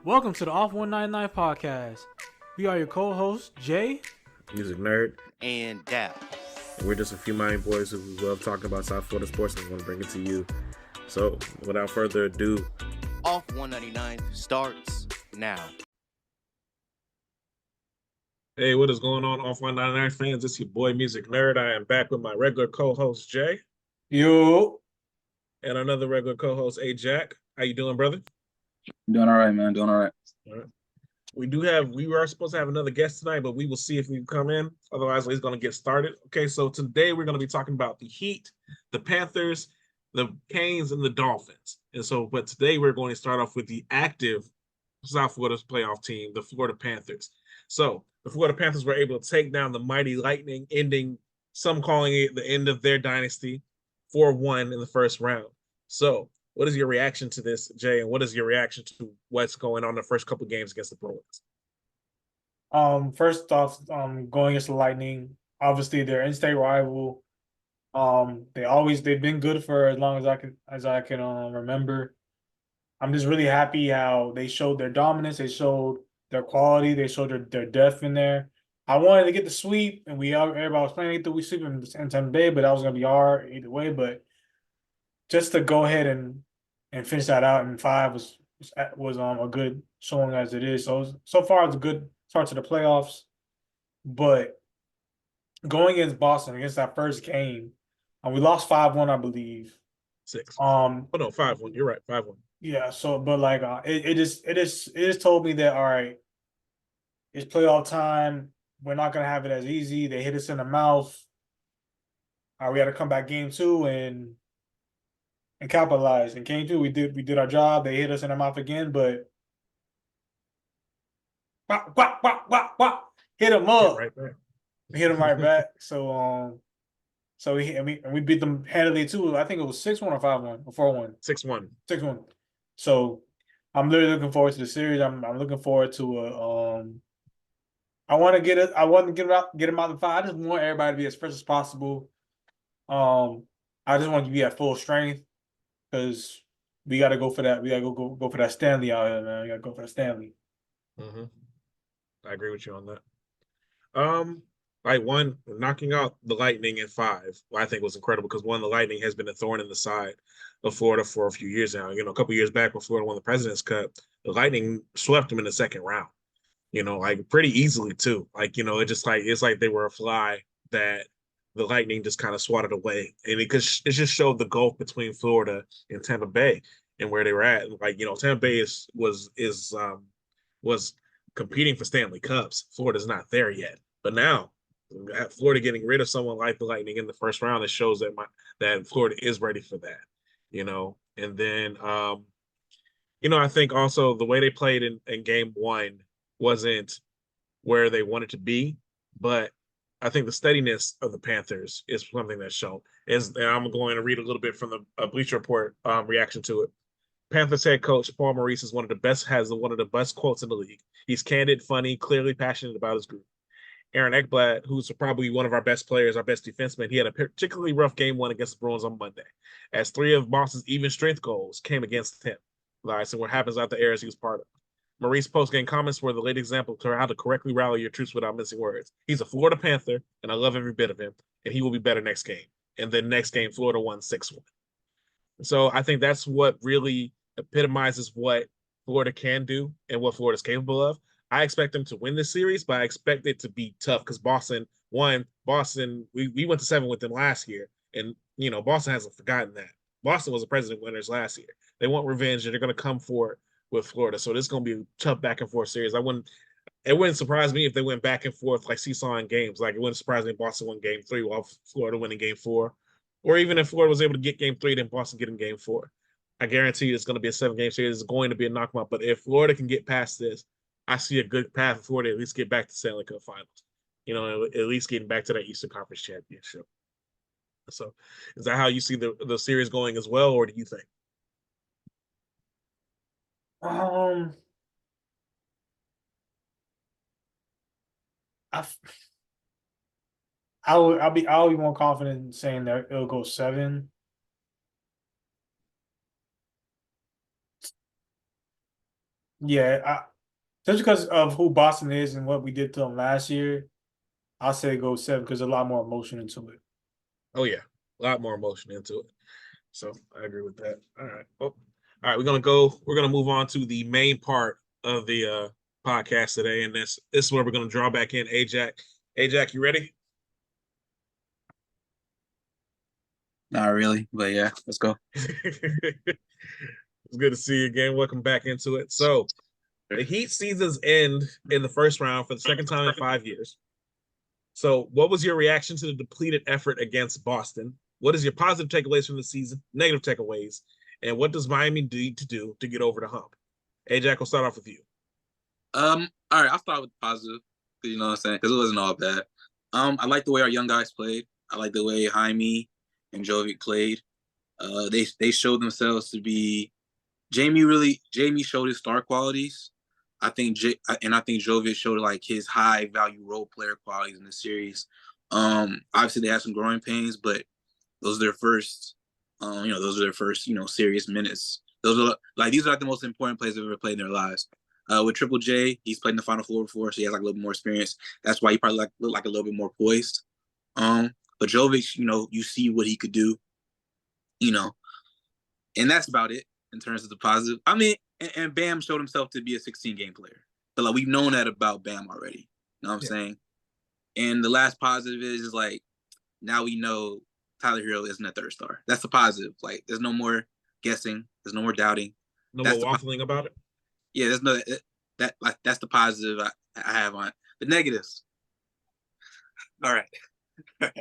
Welcome to the Off 199 podcast. We are your co-hosts, Jay, music nerd, and Dap. We're just a few Miami boys who love talking about South Florida sports and want to bring it to you. So, without further ado, Off 199 starts now. Hey, what is going on, Off 199 fans? It's your boy, Music Nerd. I am back with my regular co-host, Jay. Yo, and another regular co-host, A. Jack. How you doing, brother? Doing all right, man. Doing all right. All right. We were supposed to have another guest tonight, but we will see if we can come in. Otherwise, he's going to get started. Okay, so today we're going to be talking about the Heat, the Panthers, the Canes, and the Dolphins. But today we're going to start off with the active South Florida's playoff team, the Florida Panthers. So the Florida Panthers were able to take down the mighty Lightning, ending, some calling it the end of their dynasty, 4-1 in the first round. So what is your reaction to this, Jay? And what is your reaction to what's going on the first couple of games against the Bruins? First off, going against the Lightning, obviously they're in-state rival. They've been good for as long as I can remember. I'm just really happy how they showed their dominance, they showed their quality, they showed their depth in there. I wanted to get the sweep, and everybody was planning to sweep in Tampa Bay, but that was gonna be hard either way. But just to go ahead and finish that out in 5 was a good showing as it is. So far it's a good start to the playoffs. But going against Boston, against that first game, we lost 5-1, I believe. 6. Oh no, 5-1. You're right, 5-1. Yeah. So, but like, it just told me that all right, it's playoff time. We're not gonna have it as easy. They hit us in the mouth. We had to come back game 2 and capitalize. In game 2, we did our job. They hit us in the mouth again, but hit them up. Right back. Hit them right back. So we beat them handily too. I think it was 6-1 or 5-1 or 4-1. 6-1. 6-1. So I'm literally looking forward to the series. I'm looking forward to I want to get him out the 5. I just want everybody to be as fresh as possible. I just want to be at full strength because we got to go for that. We got to go for that Stanley out here, man. We got to go for that Stanley. Mm-hmm. I agree with you on that. Knocking out the Lightning in 5, I think was incredible because the Lightning has been a thorn in the side of Florida for a few years now. A couple years back when Florida won the President's Cup, the Lightning swept them in the second round. Pretty easily too. It's like they were a fly that the Lightning just kind of swatted away, and it just showed the gulf between Florida and Tampa Bay and where they were at. Tampa Bay was competing for Stanley Cups. Florida's not there yet, but now Florida getting rid of someone like the Lightning in the first round, it shows that Florida is ready for that. And then I think also the way they played in game 1 wasn't where they wanted to be, but I think the steadiness of the Panthers is something that's shown. And I'm going to read a little bit from the Bleacher Report reaction to it. Panthers head coach Paul Maurice has one of the best quotes in the league. He's candid, funny, clearly passionate about his group. Aaron Ekblad, who's probably one of our best players, our best defenseman, he had a particularly rough game 1 against the Bruins on Monday, as 3 of Boston's even strength goals came against him. So what happens out the errors he was part of. Maurice post-game comments were the late example to how to correctly rally your troops without missing words. He's a Florida Panther, and I love every bit of him, and he will be better next game. And then next game, Florida won 6-1. So I think that's what really epitomizes what Florida can do and what Florida's capable of. I expect them to win this series, but I expect it to be tough because Boston, we went to 7 with them last year, and Boston hasn't forgotten that. Boston was the President winners last year. They want revenge, and they're going to come for it with Florida. So this is going to be a tough back and forth series. It wouldn't surprise me if they went back and forth like seesaw in games. Like it wouldn't surprise me if Boston won game 3 while Florida winning game 4. Or even if Florida was able to get game 3, then Boston getting game 4. I guarantee you it's going to be a 7-game series. It's going to be a knockout. But if Florida can get past this, I see a good path for Florida to at least get back to Stanley Cup Finals. At least getting back to that Eastern Conference Championship. So is that how you see the series going as well, or do you think? I'll be more confident in saying that it'll go 7. Yeah, just because of who Boston is and what we did to them last year, I'll say go 7 because there's a lot more emotion into it. Oh yeah, a lot more emotion into it. So I agree with that. All right. Well, all right. We're gonna move on to the main part of the podcast today, and this is where we're gonna draw back in Ajax. Ajax, you ready? Not really, but yeah, let's go. It's good to see you again. Welcome back into it. So the Heat seasons end in the first round for the second time in 5 years. So what was your reaction to the depleted effort against Boston? What is your positive takeaways from the season, negative takeaways, and what does Miami need to do to get over the hump? Ajax, we'll start off with you. All right, I'll start with positive, you know what I'm saying, because it wasn't all bad. I like the way our young guys played. I like the way Jaime and Jovic played. They showed themselves to be. Jamie showed his star qualities. I think Jovic showed like his high value role player qualities in the series. Obviously they had some growing pains, but those are their first, those are their first, serious minutes. Those are like these are like the most important plays they've ever played in their lives. With Triple J, he's played in the Final Four before, so he has like a little bit more experience. That's why he probably look like a little bit more poised. But Jovic, you see what he could do, you know, and that's about it in terms of the positive. I mean, and Bam showed himself to be a 16-game player, but like we've known that about Bam already. You know what I'm saying? And the last positive is like now we know Tyler Hero isn't a third star. That's the positive. Like there's no more guessing. There's no more doubting. No That's more the waffling about it. yeah. There's no that like that's the positive I have on it. The negatives. All right.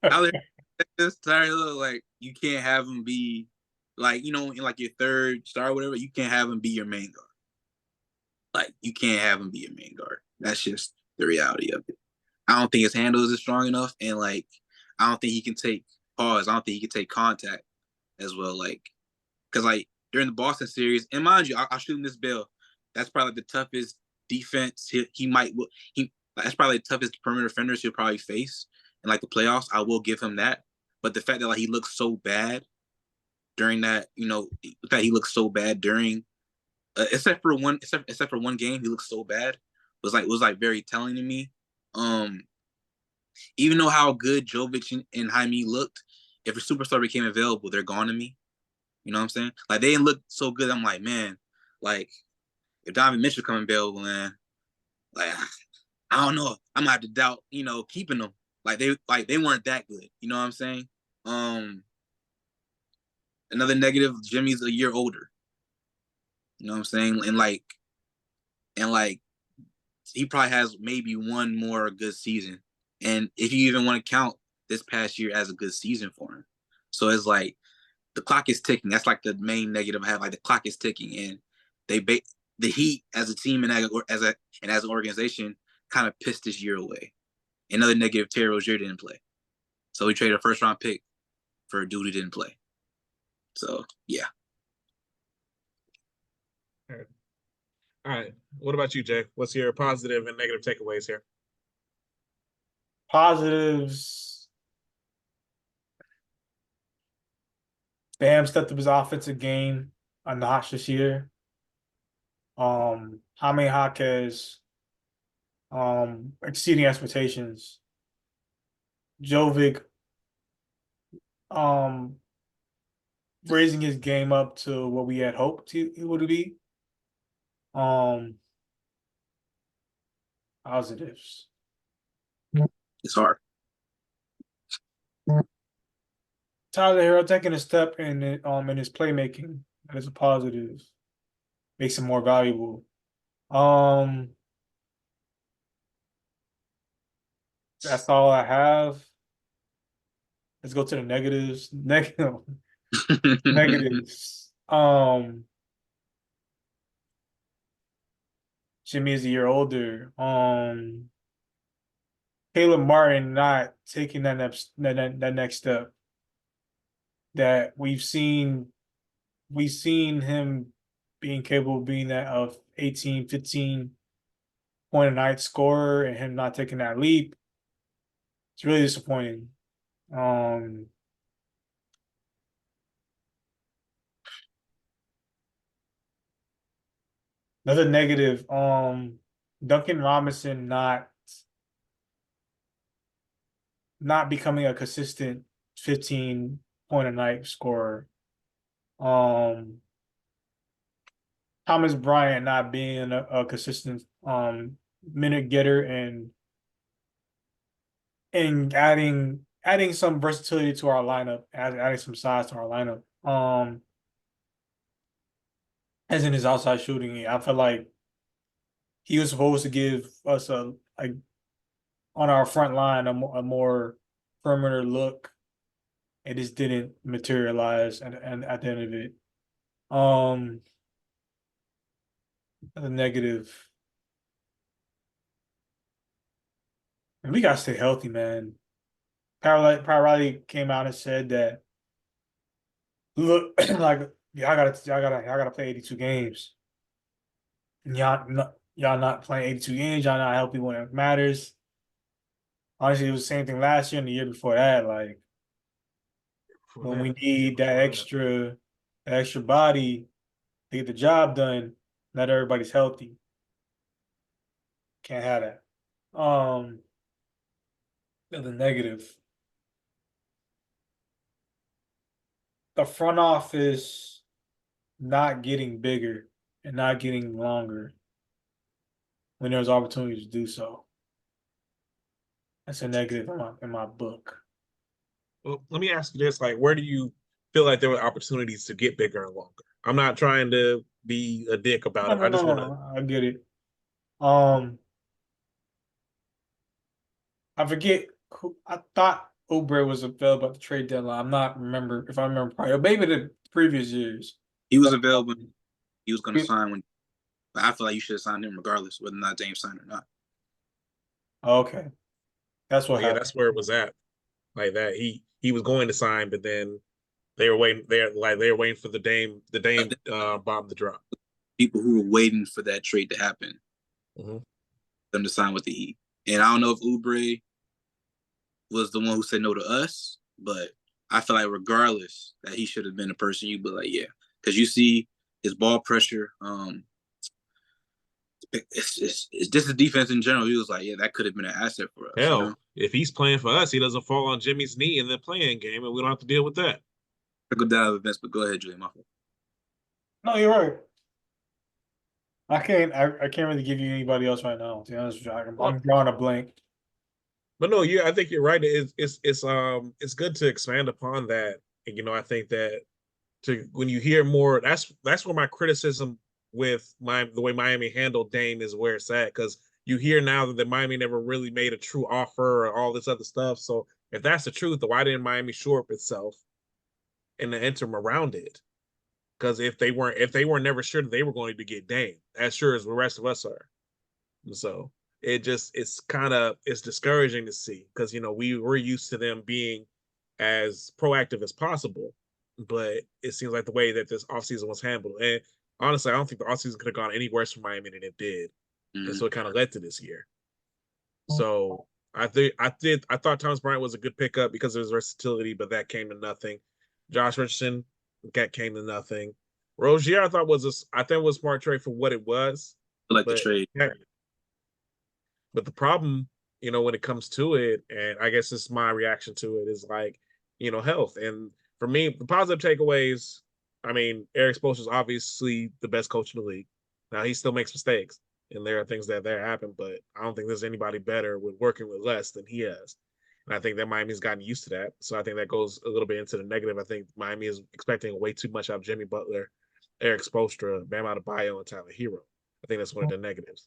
Tyler Hero, like you can't have him be like in like your third star or whatever. You can't have him be your main guard. Like you can't have him be your main guard. That's just the reality of it. I don't think his handles is strong enough, and like I don't think he can take pause. I don't think he can take contact as well. Like because like during the Boston series, and mind you, I'll shoot him this bill. That's probably the toughest defense he might he. That's probably the toughest perimeter defenders he'll probably face in like the playoffs. I will give him that. But the fact that like he looks so bad during that, that he looks so bad during except for one game, he looked so bad. Was like very telling to me. Um, Even though how good Jovic and Jaime looked, if a superstar became available, they're gone to me. You know what I'm saying? Like they didn't look so good. I'm like, man, like if Donovan Mitchell come available, man, like I don't know. I'm gonna have to doubt, keeping them. Like they weren't that good. You know what I'm saying? Um, Another negative, Jimmy's a year older. You know what I'm saying? And like he probably has maybe one more good season. And if you even want to count this past year as a good season for him. So it's like the clock is ticking. That's like the main negative I have. Like the clock is ticking, and the Heat as a team and as an organization kind of pissed this year away. Another negative, Terry Rozier didn't play, so we traded a first round pick for a dude who didn't play. So yeah. All right. What about you, Jay? What's your positive and negative takeaways here? Positives. Bam stepped up his offensive game a notch this year. Jaime Jaquez exceeding expectations. Jovic um raising his game up to what we had hoped he would be. Um Positives. It's hard. Tyler Hero taking a step in his playmaking. That is a positive. Makes him more valuable. Um that's all I have. Let's go to the negatives. Negatives. Jimmy is a year older. Caleb Martin not taking that next step that we've seen him being capable of being that of 18, 15 point a night scorer and him not taking that leap. It's really disappointing. Um Another negative, Duncan Robinson not becoming a consistent 15 point a night scorer. Thomas Bryant not being a consistent minute getter and adding some versatility to our lineup, adding some size to our lineup. As in his outside shooting, I feel like he was supposed to give us a like on our front line a more perimeter look. It just didn't materialize at the end of it. The negative. And we gotta stay healthy, man. Pat Riley came out and said that look like y'all gotta play 82 games. And y'all not playing 82 games, y'all not healthy when it matters. Honestly, it was the same thing last year and the year before that. Like when we need that extra body to get the job done, not everybody's healthy. Can't have that. The negative. The front office not getting bigger and not getting longer when there's opportunities to do so. That's a negative in my book. Well, let me ask you this: like, where do you feel like there were opportunities to get bigger and longer? I'm not trying to be a dick about No, it. no, I just no, want to. no. I get it. Um, I forget who I thought Oubre was available at the trade deadline. I'm not remember if I remember probably maybe the previous years. He was But available. He was going to sign when. But I feel like you should have signed him regardless, whether or not James signed or not. okay, that's what Well, yeah, happened. that's where it was at. Like that, he was going to sign, but then they were waiting. They were waiting for the Dame bomb to drop. People who were waiting for that trade to happen, Mm-hmm. them to sign with the Heat. And I don't know if Oubre was the one who said no to us, but I feel like regardless that he should have been the person you'd be like, yeah, because you see his ball pressure. It's just the defense in general. He was like, yeah, that could have been an asset for us, you know. Hell, if he's playing for us, he doesn't fall on Jimmy's knee in the playing game, and we don't have to deal with that. I go down to events, but go ahead, Julian. My fault. No, you're right. I can't really give you anybody else right now. To be honest with you, I'm drawing a blank. But no, yeah, I think you're right. It's good to expand upon that. And, I think that to when you hear more, that's where my criticism with the way Miami handled Dame is where it's at, because you hear now that the Miami never really made a true offer or all this other stuff. So if that's the truth, then why didn't Miami shore up itself in the interim around it? Because if they weren't never sure that they were going to get Dame, as sure as the rest of us are. So it's discouraging to see, because we're used to them being as proactive as possible, but it seems like the way that this offseason was handled, and honestly, I don't think the offseason could have gone any worse for Miami than it did, and so it kind of led to this year. So I thought Thomas Bryant was a good pickup because of his versatility, but that came to nothing. Josh Richardson, that came to nothing. Rozier, I think was a smart trade for what it was, I like the but trade. yeah, but the problem, when it comes to it, and I guess it's my reaction to it, is like, health. And for me, the positive takeaways, I mean, Eric Spoelstra is obviously the best coach in the league. Now, he still makes mistakes, and there are things that happen, but I don't think there's anybody better with working with less than he has. And I think that Miami's gotten used to that. So I think that goes a little bit into the negative. I think Miami is expecting way too much out of Jimmy Butler, Eric Spoelstra, Bam Adebayo, and Tyler Hero. I think that's one of the negatives.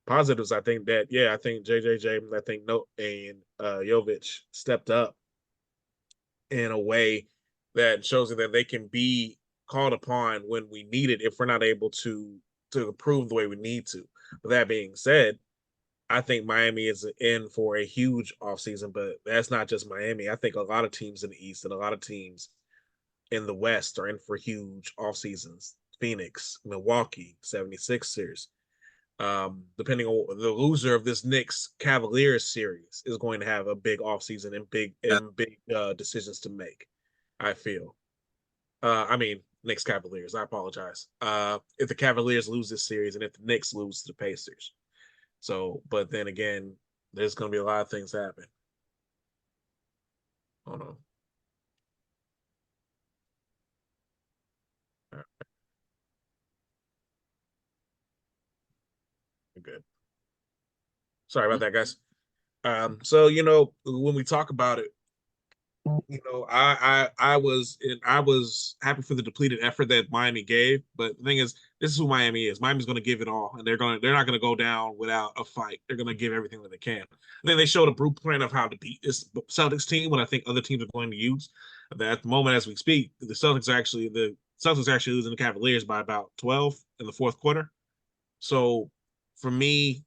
Positives, I think I think JJJ, I think No and Jovic stepped up in a way that shows that they can be called upon when we need it if we're not able to improve the way we need to. But that being said, I think Miami is in for a huge offseason, but that's not just Miami. I think a lot of teams in the East and a lot of teams in the West are in for huge off seasons. Phoenix, Milwaukee, 76ers, depending on the loser of this Knicks Cavaliers series is going to have a big offseason and big decisions to make. I feel. I mean, Knicks Cavaliers. I apologize. If the Cavaliers lose this series and if the Knicks lose to the Pacers. So, but then again, there's going to be a lot of things happen. Hold on. All right. Good. Sorry about that, guys. So when we talk about it, I was happy for the depleted effort that Miami gave, but the thing is, this is who Miami is. Miami's going to give it all, and they're not going to go down without a fight. They're going to give everything that they can. And then they showed a blueprint of how to beat this Celtics team, what I think other teams are going to use. At the moment, as we speak, the Celtics are actually losing the Cavaliers by about 12 in the fourth quarter. So for me,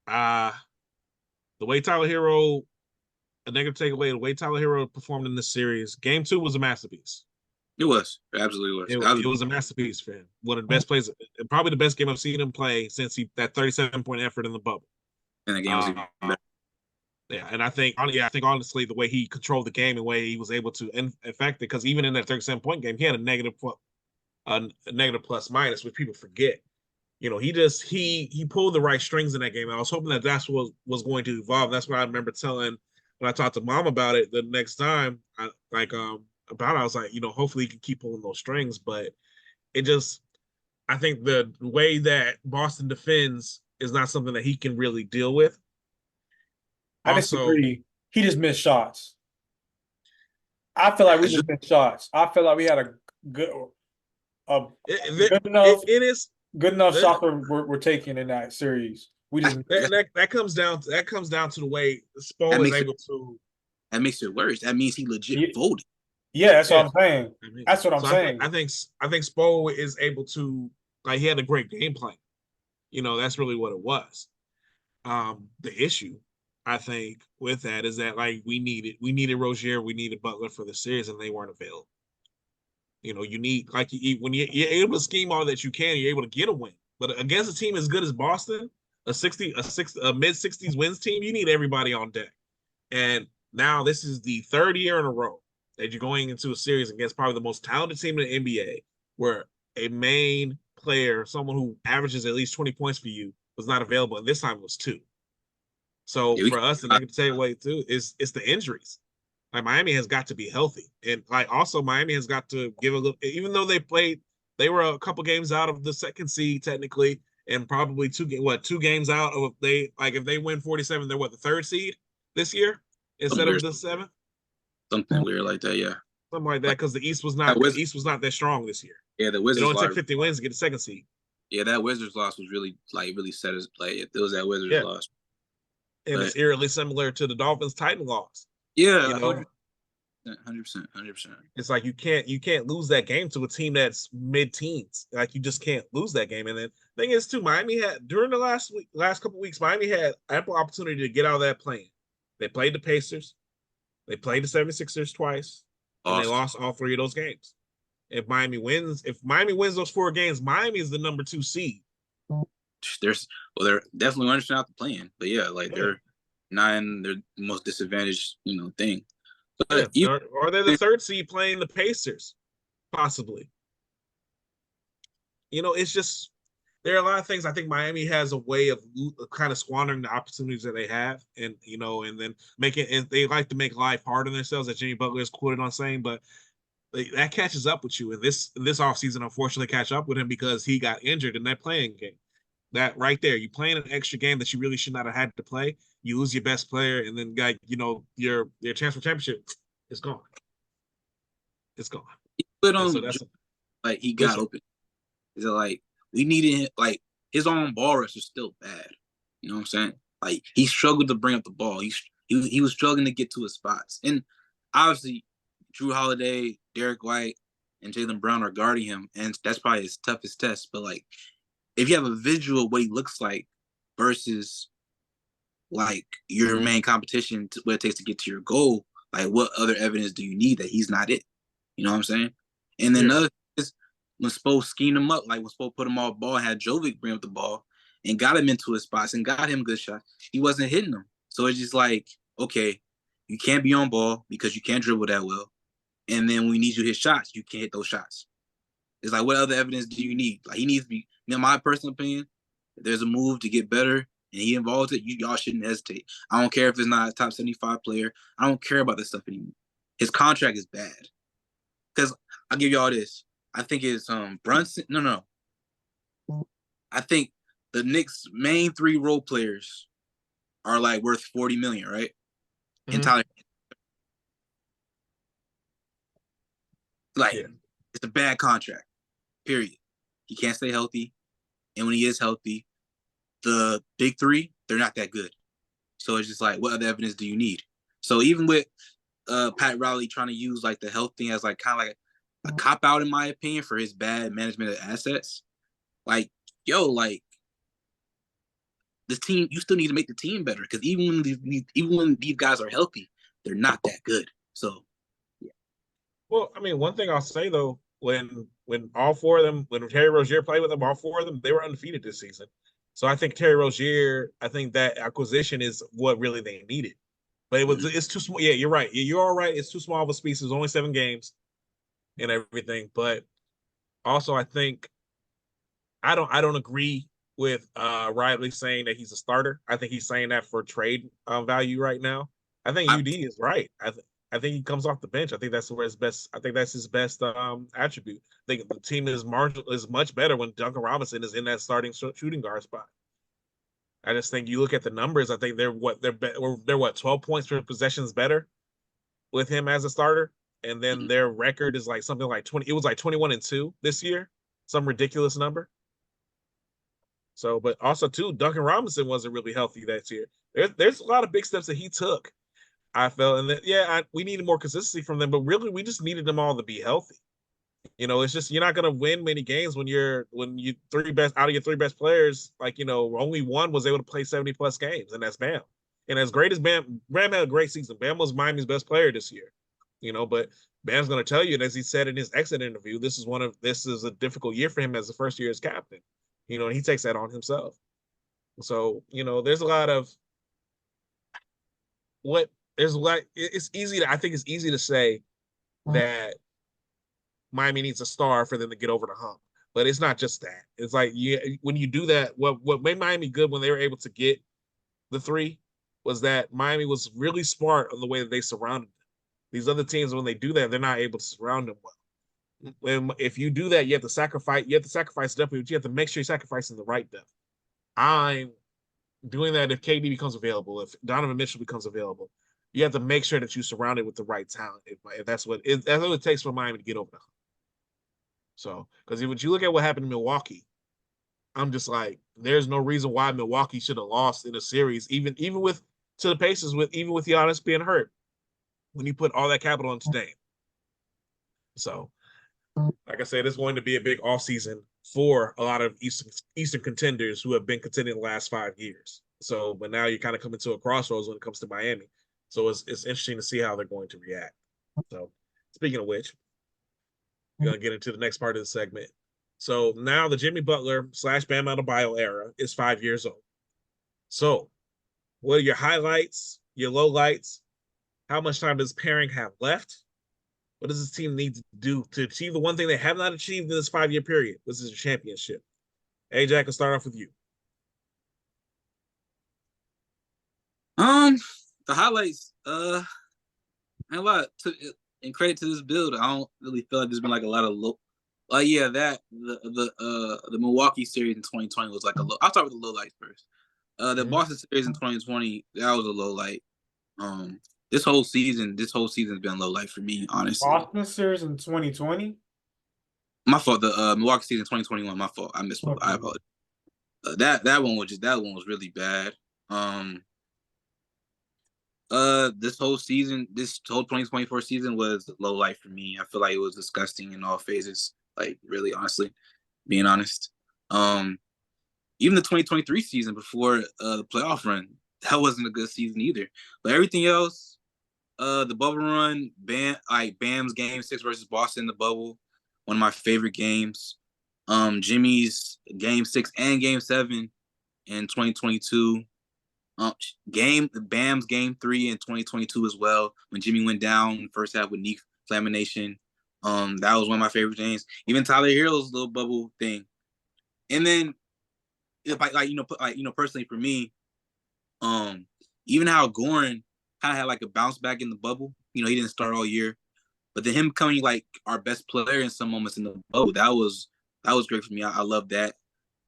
the way Tyler Hero. A negative takeaway, the way Tyler Hero performed in this series. Game 2 was a masterpiece. It was. It absolutely was. It was a masterpiece for him. One of the best plays, probably the best game I've seen him play since that 37-point effort in the bubble. And the game was even better. Yeah, and I think honestly, the way he controlled the game and the way he was able to affect it, because even in that 37-point game, he had a negative plus minus, which people forget. He pulled the right strings in that game. I was hoping that's what was going to evolve. That's what I remember telling when I talked to Mom about it the next time. I was like, hopefully he can keep pulling those strings. But I think the way that Boston defends is not something that he can really deal with. I disagree. He just missed shots. I feel like we just missed shots. I feel like we had a good enough shots we're taking in that series. We just that comes down to the way Spo was able to. That makes it worse. That means he legit voted. Yeah, that's what I'm saying. That's what I'm saying. I think Spo is able to, like, he had a great game plan. That's really what it was. The issue, I think, with that is that, like, we needed Rozier, we needed Butler for the series, and they weren't available. You need, like, when you're able to scheme all that you can, you're able to get a win. But against a team as good as Boston, a mid-60s wins team, you need everybody on deck. And now this is the third year in a row that you're going into a series against probably the most talented team in the NBA, where a main player, someone who averages at least 20 points for you, was not available, and this time it was 2. So for us, the negative takeaway too is it's the injuries. Like, Miami has got to be healthy, and like also Miami has got to give a little. Even though they were a couple games out of the second seed technically, and probably 2 games out of if they win 47, they're the 3rd seed this year instead of the 7th. Something weird like that, yeah. Something like that, because the East was not that strong this year. Yeah, the Wizards. It only took 50 wins to get the 2nd seed. Yeah, that Wizards loss was really set as play. It was that Wizards loss. And it's eerily similar to the Dolphins Titan loss. Yeah, 100%. It's like you can't lose that game to a team that's mid-teens. Like, you just can't lose that game. And then the thing is too, Miami had during the last couple of weeks, Miami had ample opportunity to get out of that plane. They played the Pacers, they played the 76ers twice, and they lost all 3 of those games. If Miami wins those 4 games, Miami is the number 2 seed. They're definitely understanding out the plan, but yeah, they're the most disadvantaged, thing. But or they're the 3rd seed playing the Pacers, possibly. It's just, there are a lot of things. I think Miami has a way of kind of squandering the opportunities that they have, and and then and they like to make life hard on themselves, that Jimmy Butler is quoted on saying, but that catches up with you. And this offseason, unfortunately, catch up with him because he got injured in that playing game. That right there, you playing an extra game that you really should not have had to play. You lose your best player, and then your chance for championship is gone. It's gone. He put on he got open. Is it like we needed his own ball rush is still bad. You know what I'm saying? Like, he struggled to bring up the ball. He was struggling to get to his spots, and obviously Drew Holiday, Derek White, and Jaylen Brown are guarding him, and that's probably his toughest test. But if you have a visual of what he looks like versus your main competition, what it takes to get to your goal, what other evidence do you need that he's not it? You know what I'm saying? And then another thing is, when Spo schemed him up, when Spo put him off ball and had Jovic bring up the ball and got him into his spots and got him good shots, he wasn't hitting them. So it's just okay, you can't be on ball because you can't dribble that well. And then we need you to hit shots. You can't hit those shots. It's like, what other evidence do you need? Like, he needs to be, in my personal opinion, if there's a move to get better and he involves it, y'all shouldn't hesitate. I don't care if it's not a top 75 player. I don't care about this stuff anymore. His contract is bad. Because I'll give y'all this. I think it's Brunson. No. I think the Knicks' main 3 role players are like worth $40 million, right? Mhm. And Tyler, like, Yeah. it's a bad contract. Period. He can't stay healthy, and when he is healthy, the big 3, they're not that good. So it's just like, what other evidence do you need? So even with Pat Riley trying to use like the health thing as like kind of like a cop out, in my opinion, for his bad management of assets, like, yo, like, this team, you still need to make the team better, because even when these guys are healthy, they're not that good. So Well, I mean, one thing I'll say though, when all 4 of them, when Terry Rozier played with them, all 4 of them, they were undefeated this season. So I think Terry Rozier, I think that acquisition is what really they needed. But it's too small. Yeah, you're right. You're all right. It's too small of a species, only 7 games and everything. But also, I think I don't agree with Riley saying that he's a starter. I think he's saying that for trade value right now. I think I, UD is right. I think he comes off the bench. I think that's where his best. I think that's his best attribute. I think the team is much better when Duncan Robinson is in that starting shooting guard spot. I just think you look at the numbers. I think they're what 12 points per possessions better with him as a starter, and then their record is like something like 20. It was like 21-2 this year, some ridiculous number. So, but also too, Duncan Robinson wasn't really healthy that year. There's a lot of big steps that he took. I felt, and that we needed more consistency from them, but really we just needed them all to be healthy. It's just you're not gonna win many games when you 3 best out of your 3 best players, like only one was able to play 70+ games, and that's Bam. And as great as Bam had a great season. Bam was Miami's best player this year. But Bam's gonna tell you, and as he said in his exit interview, this is a difficult year for him as the first year as captain. And he takes that on himself. So, there's a lot of it's easy to, I think it's easy to say that Miami needs a star for them to get over the hump. But it's not just that. It's like when you do that, what made Miami good when they were able to get the 3 was that Miami was really smart on the way that they surrounded them. These other teams, when they do that, they're not able to surround them well. If you do that, you have to sacrifice depth, but you have to make sure you're sacrificing the right depth. I'm doing that if KD becomes available, if Donovan Mitchell becomes available. You have to make sure that you surround it with the right talent. If that's what it takes for Miami to get over the hump. So, because if you look at what happened in Milwaukee, I'm just like, there's no reason why Milwaukee should have lost in a series, even with to the Pacers, with Giannis being hurt, when you put all that capital into Dame. So, like I said, it's going to be a big offseason for a lot of Eastern contenders who have been contending the last 5 years. So, but now you're kind of coming to a crossroads when it comes to Miami. So it's interesting to see how they're going to react. So, speaking of which, we're going to get into the next part of the segment. So now the Jimmy Butler / Bam Adebayo era is 5 years old. So, what are your highlights, your lowlights? How much time does pairing have left? What does this team need to do to achieve the one thing they have not achieved in this 5-year period? This is a championship. AJ, I can start off with you. the highlights, and a lot in credit to this build, I don't really feel like there's been like a lot of low. That the Milwaukee series in 2020 was like a low. I'll start with the low lights first. The Boston series in 2020, that was a low light. This whole season's been low light for me, honestly. Boston series in 2020. My fault. The Milwaukee season 2021. My fault. I missed. I apologize. That one was really bad. This whole 2024 season was low light for me. I feel like it was disgusting in all phases. Like, really, honestly, being honest. Even the 2023 season before the playoff run, that wasn't a good season either. But everything else, the bubble run, Bam's Game 6 versus Boston in the bubble, one of my favorite games. Jimmy's Game 6 and Game 7 in 2022. Bam's Game 3 in 2022 as well, when Jimmy went down in the first half with knee flamination. That was one of my favorite things. Even Tyler Hero's little bubble thing. And then if personally for me, even how Goran kind of had like a bounce back in the bubble. He didn't start all year, but then him coming like our best player in some moments in the bubble, that was great for me. I love that.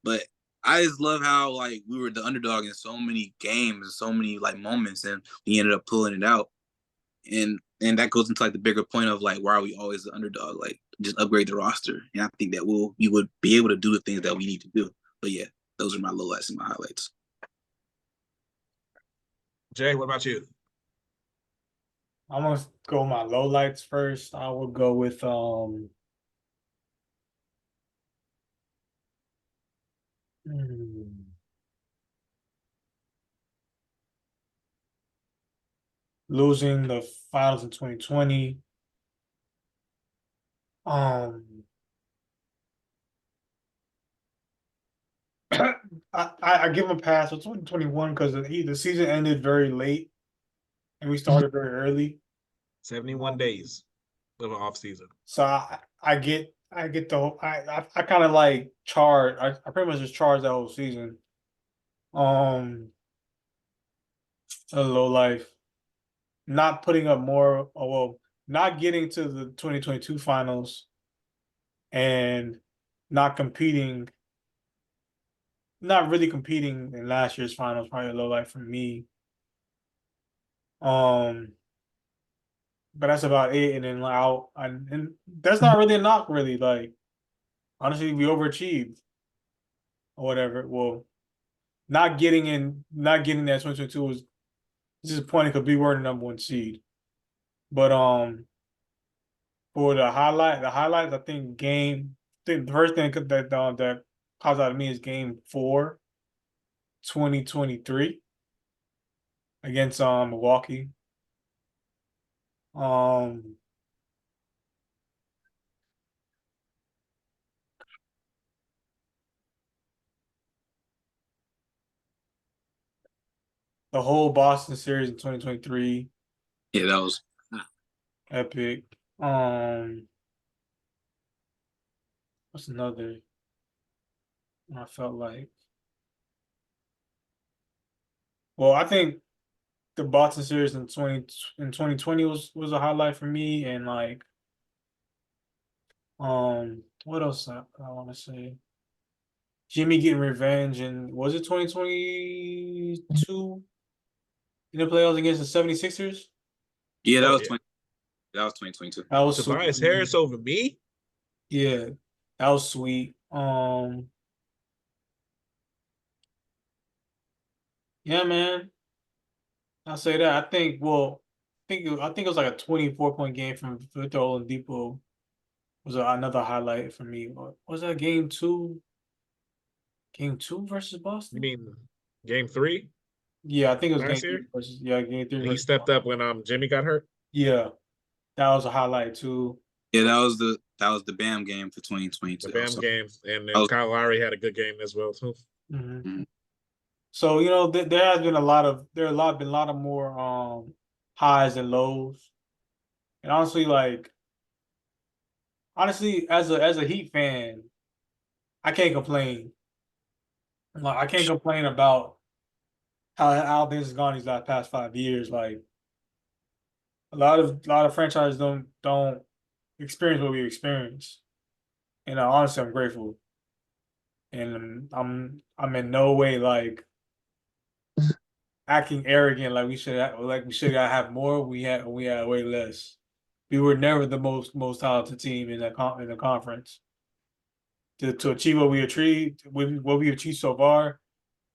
But I just love how like we were the underdog in so many games and so many like moments, and we ended up pulling it out. And that goes into like the bigger point of like why are we always the underdog? Like just upgrade the roster, and I think that we would be able to do the things that we need to do. But yeah, those are my lowlights and my highlights. Jay, what about you? I'm gonna go my lowlights first. I will go with hmm, losing the finals in 2020. Um, I give him a pass for 2021 because the season ended very late and we started very early. 71 days of an off season. So I get the whole, I kind of like charge. I pretty much just charged that whole season. Um, a low life, not putting up more. Well, not getting to the 2022 finals and not competing, not really competing in last year's finals. Probably a low life for me. Um, but that's about it. And then and that's not really a knock, really. Like honestly, we overachieved or whatever. Well, not getting that 2022 was disappointing because we were the number one seed. But for the highlights, I think the first thing that pops out of me is game 4, 2023 against Milwaukee. Um, the whole Boston series in 2023, Yeah, that was epic. What's another one I felt like? Well, I think the Boston series in 2020 was a highlight for me, and like what else I want to say? Jimmy getting revenge, and was it 2022 in the playoffs against the 76ers? yeah, Oh yeah. that was 2022. That was sweet. Tobias Harris over me? Yeah, that was sweet. Yeah, man. I'll say that. I think it was like a 24-point game from Victor Oladipo was another highlight for me. What was that game 2? Game 2 versus You Boston? mean game 3 Yeah, I think it was game last 3 year? versus game 3 And he versus stepped Boston. up when Jimmy got hurt. Yeah, that was a highlight too. Yeah, that was the Bam game for The 2022. Bam games. And That then was, Kyle Lowry had a good game as well too. Mhm. mhm. So there has been a lot of more highs and lows, and honestly, as a Heat fan, I can't complain. Like I can't complain about how things have gone these past 5 years. Like a lot of franchises don't experience what we experience, and honestly, I'm grateful, and I'm in no way like acting arrogant like we should have more. We had way less. We were never the most talented team in in the conference. To achieve what we achieved so far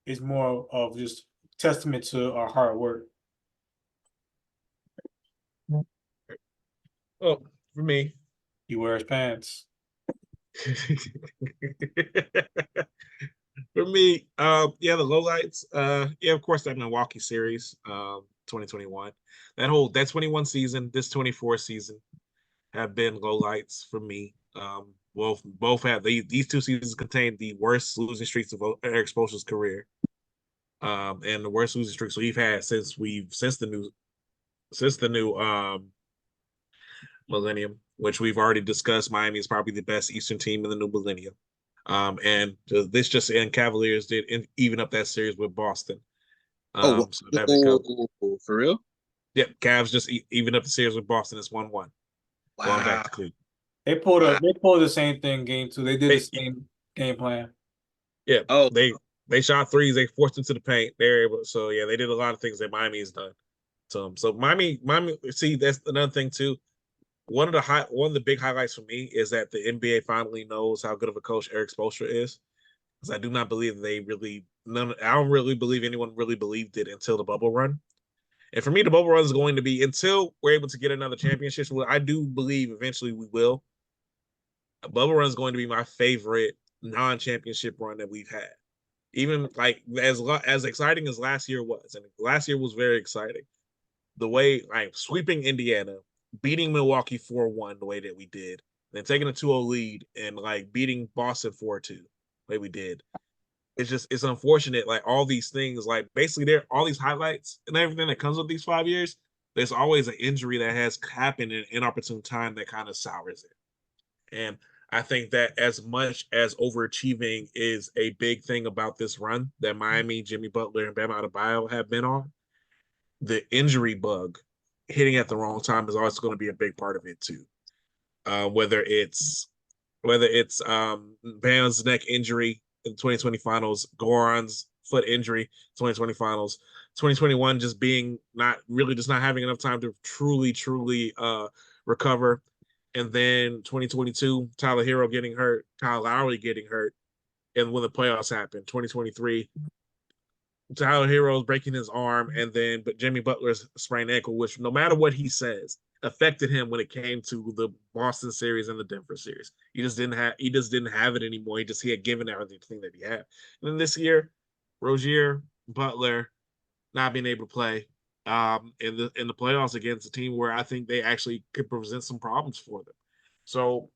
is more of just testament to our hard work. Well, for me. He wears pants. For me, yeah, the lowlights. Yeah, of course, that Milwaukee series, 2021. That 21 season, this 24 season have been lowlights for me. Both have these two seasons contain the worst losing streaks of Eric Spoelstra's career. And the worst losing streaks we've had since the new millennium, which we've already discussed. Miami is probably the best Eastern team in the new millennium. And this just and Cavaliers did even up that series with Boston. So that becomes For real? Cavs just even up the series with Boston. It's 1-1 going back Wow. to Cleveland. They pulled the same thing game two. They did the same game plan. Yeah, Oh, they shot threes. They forced them to the paint. They're able. So yeah, they did a lot of things that Miami's done to them. So Miami. See, that's another thing too. One of the big highlights for me is that the NBA finally knows how good of a coach Eric Spoelstra is. Because I do not believe they really. I don't really believe anyone really believed it until the bubble run. And for me, the bubble run is going to be until we're able to get another championship. Well, I do believe eventually we will. A bubble run is going to be my favorite non-championship run that we've had. Even like as exciting as last year was, and last year was very exciting. The way like sweeping Indiana, beating Milwaukee 4-1 the way that we did, then taking a 2-0 lead and like beating Boston 4-2 the way we did. It's unfortunate, like all these things, like basically there all these highlights and everything that comes with these 5 years, there's always an injury that has happened in an inopportune time that kind of sours it. And I think that as much as overachieving is a big thing about this run that Miami, Jimmy Butler, and Bam Adebayo have been on, the injury bug hitting at the wrong time is always going to be a big part of it too. Whether it's Bam's neck injury in the 2020 finals, Goran's foot injury 2020 finals, 2021 just being not really just not having enough time to truly recover. And then 2022, Tyler Hero getting hurt, Kyle Lowry getting hurt, and when the playoffs happened, 2023, Tyler Hero's breaking his arm, and then but Jimmy Butler's sprained ankle, which no matter what he says, affected him when it came to the Boston series and the Denver series. He just didn't have it anymore. He had given everything that he had. And then this year, Rozier, Butler, not being able to play in the playoffs against a team where I think they actually could present some problems for them. So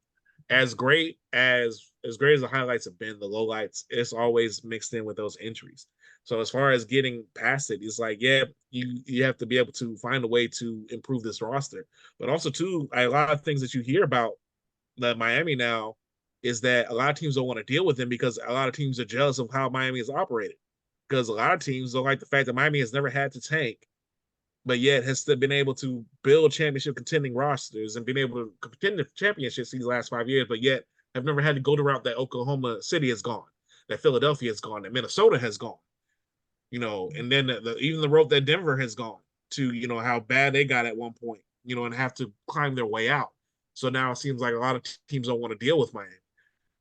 as great as the highlights have been, the lowlights, it's always mixed in with those injuries. So as far as getting past it, it's like, yeah, you have to be able to find a way to improve this roster. But also too, a lot of things that you hear about the Miami now is that a lot of teams don't want to deal with them because a lot of teams are jealous of how Miami is operated. Because a lot of teams don't like the fact that Miami has never had to tank, but yet has still been able to build championship contending rosters and been able to contend the championships these last 5 years, but yet have never had to go the route that Oklahoma City has gone, that Philadelphia has gone, that Minnesota has gone, and then even the road that Denver has gone to, how bad they got at one point, and have to climb their way out. So now it seems like a lot of teams don't want to deal with Miami.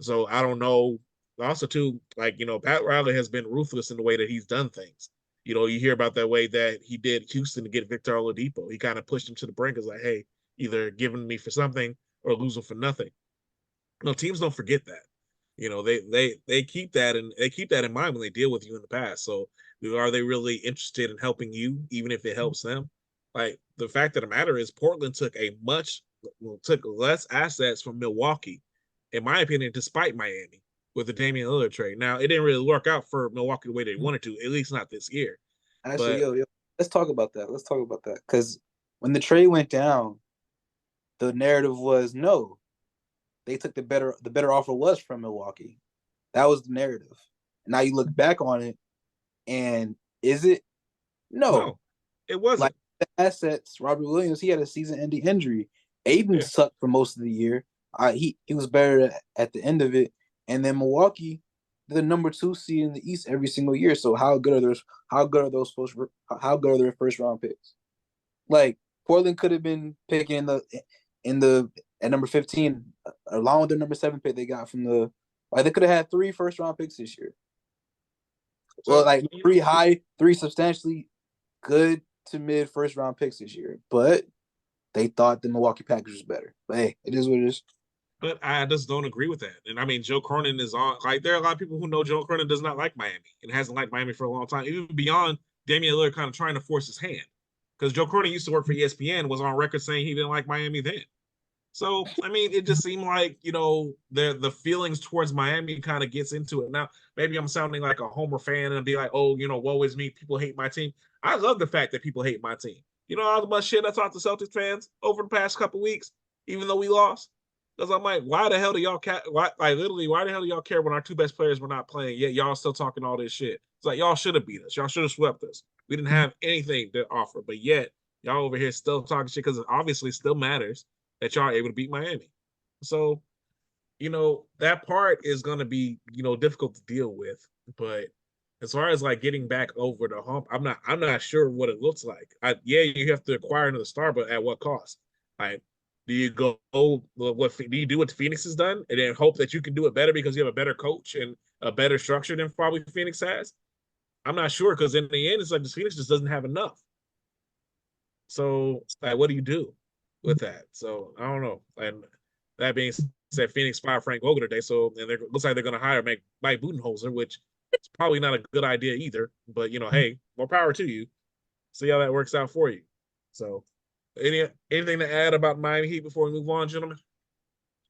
So I don't know. Also, too, like, Pat Riley has been ruthless in the way that he's done things. You hear about that way that he did Houston to get Victor Oladipo. He kind of pushed him to the brink. It's like, hey, either giving me for something or losing for nothing. Teams don't forget that. They keep that and they keep that in mind when they deal with you in the past. So are they really interested in helping you, even if it helps them? Like the fact of the matter is, Portland took less assets from Milwaukee, in my opinion, despite Miami with the Damian Lillard trade. Now it didn't really work out for Milwaukee the way they wanted to, at least not this year. Actually, But let's talk about that. Because when the trade went down, the narrative was no, they took the better offer was from Milwaukee. That was the narrative. Now you look back on it, and is it? No, it wasn't. Like the assets, Robert Williams, he had a season-ending injury. Aiden sucked for most of the year. He was better at the end of it, and then Milwaukee, the number 2 seed in the East every single year. So how good are their first round picks? Like Portland could have been picking at number 15 along with the number 7 pick they got from they could have had 3 first round picks this year. Well, like 3 substantially good to mid first round picks this year, but they thought the Milwaukee package was better. But hey, it is what it is. But I just don't agree with that. And I mean, Joe Cronin is on. Like, there are a lot of people who know Joe Cronin does not like Miami and hasn't liked Miami for a long time, even beyond Damian Lillard kind of trying to force his hand. Because Joe Cronin used to work for ESPN, was on record saying he didn't like Miami then. So, I mean, it just seemed like, the feelings towards Miami kind of gets into it. Now, maybe I'm sounding like a Homer fan and be like, oh, woe is me. People hate my team. I love the fact that people hate my team. You know how much shit I talked to Celtics fans over the past couple weeks? even though we lost. Because I'm like, why the hell do y'all care? Why the hell do y'all care when our two best players were not playing? Yet y'all still talking all this shit. It's like y'all should have beat us. Y'all should have swept us. We didn't have anything to offer, but yet y'all over here still talking shit because it obviously still matters that y'all are able to beat Miami. So, that part is gonna be, difficult to deal with. But as far as like getting back over the hump, I'm not sure what it looks like. You have to acquire another star, but at what cost? Like, do you go what do you do what Phoenix has done and then hope that you can do it better because you have a better coach and a better structure than probably Phoenix has? I'm not sure because in the end, it's like the Phoenix just doesn't have enough. So, like, what do you do with that? So I don't know. And that being said, Phoenix fired Frank Vogel today, so and it looks like they're going to hire Mike Budenholzer, which is probably not a good idea either. But hey, more power to you. See how that works out for you. So, anything to add about Miami Heat before we move on, gentlemen?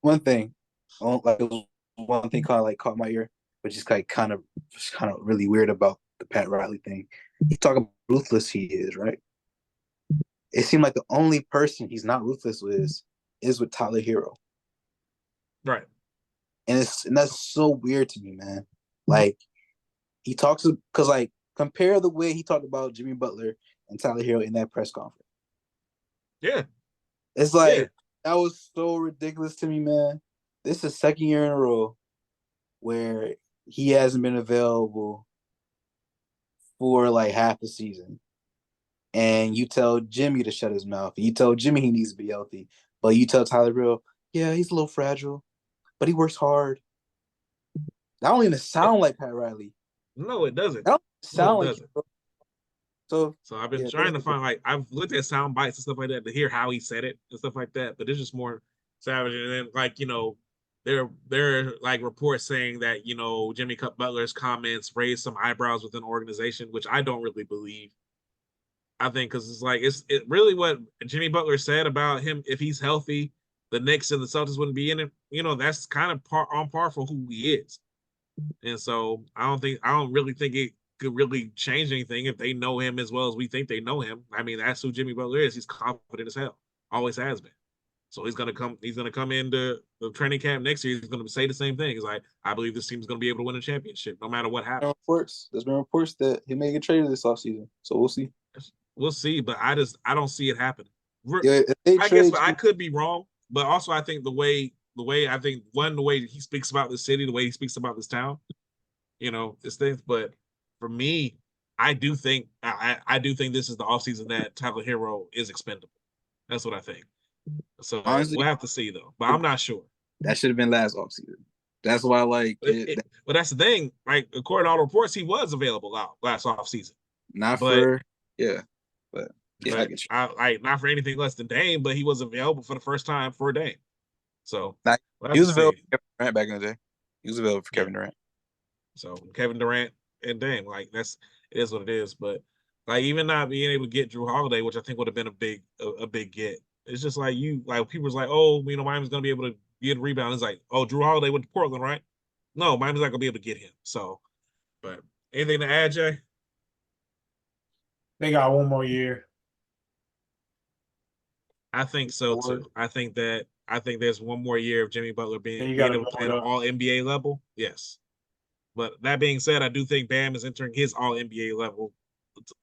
One thing, one thing caught my ear, which is kind of really weird about the Pat Riley thing. He talk about how ruthless he is, right? It seemed like the only person he's not ruthless with is with Tyler Hero. Right. And that's so weird to me, man. Like, he talks because like compare the way he talked about Jimmy Butler and Tyler Hero in that press conference. Yeah. It's like that was so ridiculous to me, man. This is second year in a row where he hasn't been available for like half the season. And you tell Jimmy to shut his mouth. You tell Jimmy he needs to be healthy. But you tell Tyler Hero, yeah, he's a little fragile, but he works hard. That don't even sound like Pat Riley. No, it doesn't. That don't sound it like doesn't. So I've been trying to find, like, I've looked at sound bites and stuff like that to hear how he said it and stuff like that, but it's just more savage. And then, like, there are like reports saying that Jimmy Butler's comments raised some eyebrows within the organization, which I don't really believe. I think because it's like it really what Jimmy Butler said about him. If he's healthy, the Knicks and the Celtics wouldn't be in it. That's kind of on par for who he is. And so I don't really think it could really change anything if they know him as well as we think they know him. I mean, that's who Jimmy Butler is. He's confident as hell. Always has been. So he's gonna come into the training camp next year. He's gonna say the same thing. He's like, I believe this team's gonna be able to win a championship no matter what happens. There's been reports that he may get traded this offseason. So we'll see. We'll see, but I don't see it happening. Yeah, I guess I could be wrong, but also I think the way I think the way he speaks about the city, the way he speaks about this town, this thing. But for me, I do think this is the offseason that Tyler Hero is expendable. That's what I think. So honestly, we'll have to see though, but I'm not sure. That should have been last offseason. That's why, like, but that's the thing. Like, according to all reports, he was available out last offseason. But I get you. I not for anything less than Dame, but he was available for the first time for Dame. So he was available for Kevin Durant back in the day. He was available for Kevin Durant. So Kevin Durant and Dame, like it is what it is. But like even not being able to get Drew Holiday, which I think would have been a big get. It's just like people's like, oh, Miami's gonna be able to get a rebound. It's like, oh, Drew Holiday went to Portland, right? No, Miami's not gonna be able to get him. So, but anything to add, Jay? They got one more year. I think so too. I think there's one more year of Jimmy Butler being able to play at an all NBA level. Yes. But that being said, I do think Bam is entering his all NBA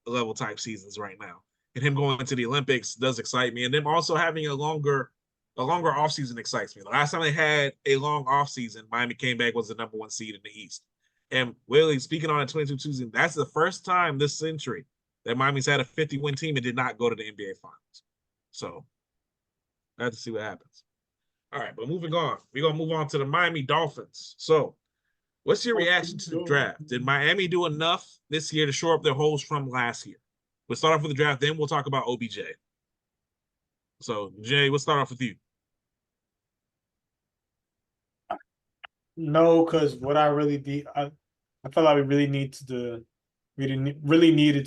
level type seasons right now. And him going to the Olympics does excite me. And them also having a longer offseason excites me. The last time they had a long offseason, Miami came back, was the number 1 seed in the East. And Willie, speaking on a 22 season, that's the first time this century that Miami's had a 50-win team and did not go to the NBA Finals. So I have to see what happens. All right, but moving on. We're going to move on to the Miami Dolphins. So what's your reaction to the draft? Did Miami do enough this year to shore up their holes from last year? We'll start off with the draft, then we'll talk about OBJ. So, Jay, we'll start off with you. No, because what I really did, I felt like we really needed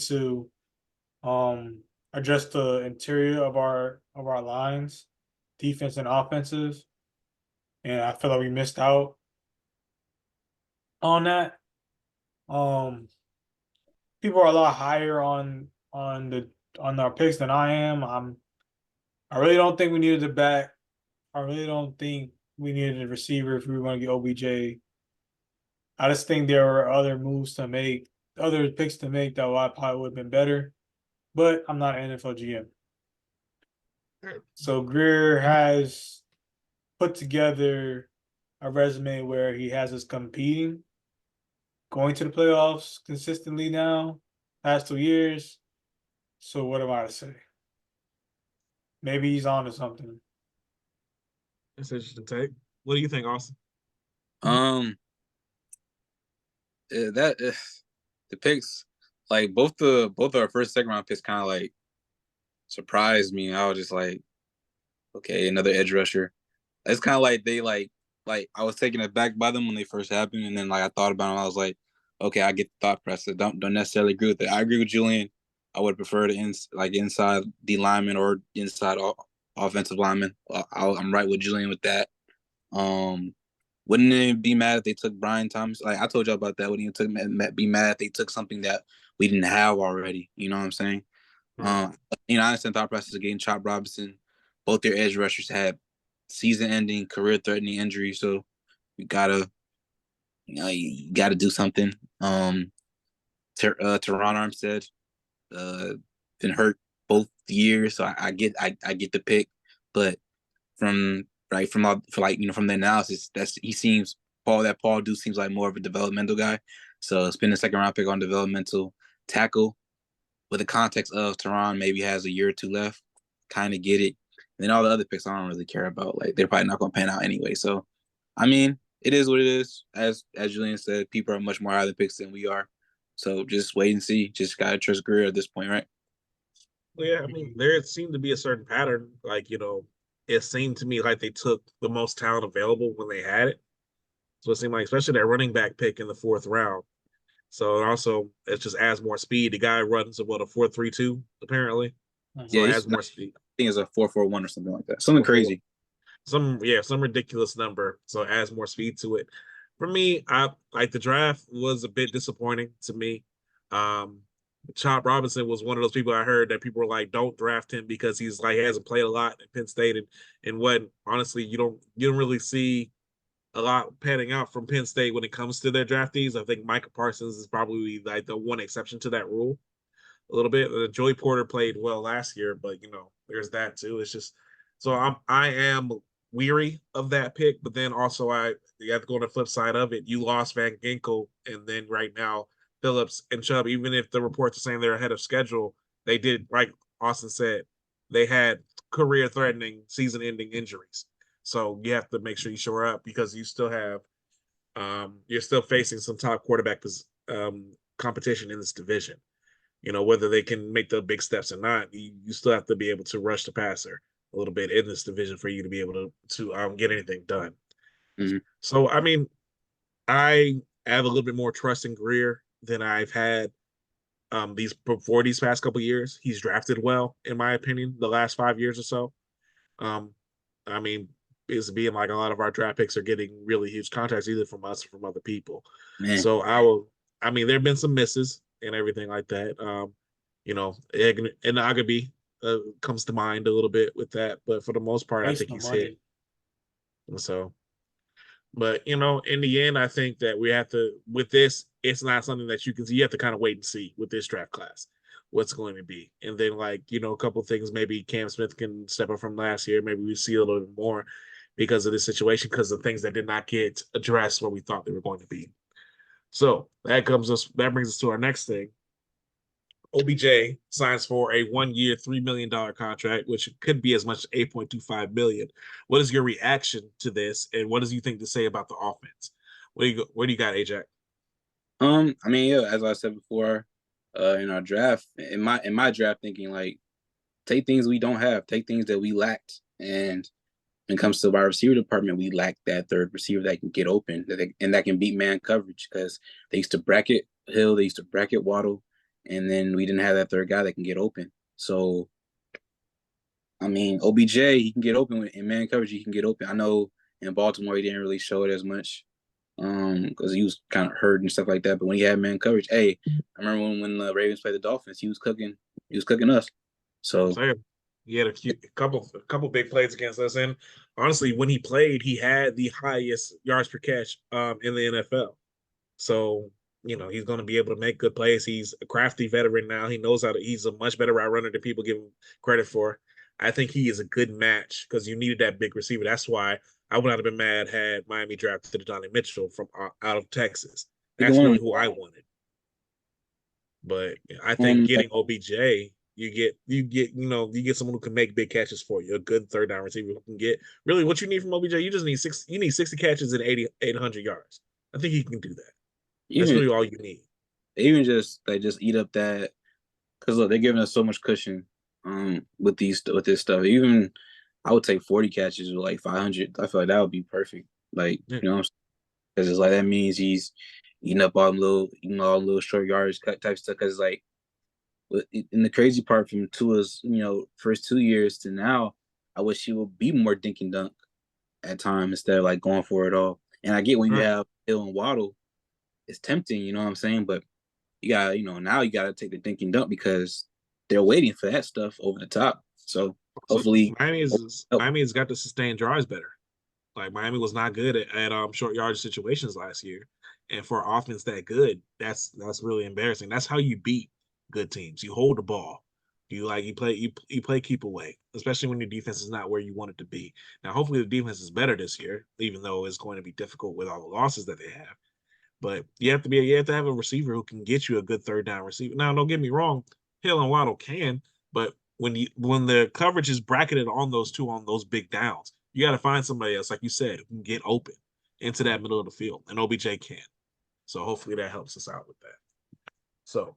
to address the interior of our lines, defense and offensive, and I feel like we missed out on that. People are a lot higher on our picks than I am. I really don't think we needed to back I really don't think we needed a receiver if we were going to get OBJ. I just think there were other moves to make, other picks to make that I probably would have been better. But I'm not an NFL GM. So Greer has put together a resume where he has us competing, going to the playoffs consistently now, past 2 years. So what am I to say? Maybe he's on to something. That's interesting take. What do you think, Austin? The picks, like both our first second round picks, kind of like surprised me. I was just like, okay, another edge rusher. It's kind of like they like I was taken aback by them when they first happened, and then like I thought about them. I was like, okay, I get the thought process. Don't necessarily agree with it. I agree with Julian. I would prefer the inside D lineman or inside offensive lineman. I'm right with Julian with that. Wouldn't it be mad if they took Brian Thomas? Like I told you about that. Wouldn't it be mad if they took something that we didn't have already? You know what I'm saying? I understand the thought process of getting Chop Robinson. Both their edge rushers had season-ending, career-threatening injuries, so you gotta do something. Teron Armstead been hurt both years, so I get the pick, but from the analysis, Paul Deuce seems like more of a developmental guy. So spend a second round pick on developmental tackle with the context of Teron maybe has a year or two left. Kind of get it. And then all the other picks I don't really care about. Like they're probably not going to pan out anyway. So, I mean, it is what it is. As Julian said, people are much more high the picks than we are. So just wait and see. Just gotta trust Greer at this point, right? Well, yeah, I mean, there seemed to be a certain pattern. Like, it seemed to me like they took the most talent available when they had it. So it seemed like, especially that running back pick in the fourth round. So also, it just adds more speed. The guy runs a 4.32 apparently. So Yeah, it adds more speed. I think it's a 4.41 or something like that. Something crazy. Some ridiculous number. So it adds more speed to it. For me, I like the draft was a bit disappointing to me. Chop Robinson was one of those people I heard that people were like, don't draft him because he hasn't played a lot in Penn State and what honestly you don't really see a lot panning out from Penn State when it comes to their draftees. I think Micah Parsons is probably like the one exception to that rule a little bit. Joey Porter played well last year, but there's that too. It's just so I am weary of that pick, but then also you have to go on the flip side of it. You lost Van Ginkel, and then right now Phillips and Chubb, even if the reports are saying they're ahead of schedule, they did, like Austin said, they had career-threatening, season-ending injuries. So you have to make sure you shore up because you still have you're still facing some top quarterback competition in this division. Whether they can make the big steps or not, you still have to be able to rush the passer a little bit in this division for you to be able to get anything done. Mm-hmm. So, I mean, I have a little bit more trust in Greer than I've had these past couple of years. He's drafted well, in my opinion, the last 5 years or so. I mean, is being like a lot of our draft picks are getting really huge contracts either from us or from other people. Man. So I mean, there have been some misses and everything like that. And Agaby comes to mind a little bit with that, but for the most part, I think he's hit. So, but in the end, I think that we have to with this. It's not something that you can see. You have to kind of wait and see with this draft class what's going to be, and then a couple of things. Maybe Cam Smith can step up from last year. Maybe we see a little bit more because of this situation, because of things that did not get addressed where we thought they were going to be. So that brings us to our next thing. OBJ signs for a 1-year, $3 million contract, which could be as much as $8.25 million. What is your reaction to this, and what does you think to say about the offense? Where do you got, Ajax? I mean, yeah, as I said before, in our draft, in my draft thinking, like, take things we don't have, take things that we lacked, and when it comes to our receiver department, we lack that third receiver that can get open and that can beat man coverage because they used to bracket Hill, they used to bracket Waddle, and then we didn't have that third guy that can get open. So, I mean, OBJ, he can get open in man coverage. He can get open. I know in Baltimore he didn't really show it as much because he was kind of hurt and stuff like that. But when he had man coverage, hey, I remember when the Ravens played the Dolphins, he was cooking us. So. Same. He had a couple big plays against us, and honestly, when he played, he had the highest yards per catch in the NFL. So he's going to be able to make good plays. He's a crafty veteran now. He knows how to. He's a much better route runner than people give him credit for. I think he is a good match because you needed that big receiver. That's why I would not have been mad had Miami drafted Donnie Mitchell from out of Texas. That's really who I wanted. But I think getting OBJ, you get someone who can make big catches for you, a good third down receiver who can get really what you need from OBJ. You just need 60 catches and 800 yards. I think he can do that. That's really all you need. Even just eat up that, because look, they're giving us so much cushion with this stuff. Even I would take 40 catches with like 500. I feel like that would be perfect. Like because it's like that means he's eating up all little short yards type stuff. Because like, and the crazy part from Tua's first 2 years to now, I wish he would be more dink and dunk at times instead of like going for it all. And I get when you have Hill and Waddle, it's tempting, you know what I'm saying? But you got now you got to take the dink and dunk because they're waiting for that stuff over the top. So hopefully Miami's got to sustain drives better. Like Miami was not good at short yardage situations last year, and for an offense that good, that's really embarrassing. That's how you beat good teams. You hold the ball. You play keep away, especially when your defense is not where you want it to be. Now, hopefully, the defense is better this year, even though it's going to be difficult with all the losses that they have. But you have to have a receiver who can get you a good third down receiver. Now, don't get me wrong, Hill and Waddle can, but when the coverage is bracketed on those two on those big downs, you got to find somebody else, like you said, who can get open into that middle of the field, and OBJ can. So hopefully that helps us out with that. So,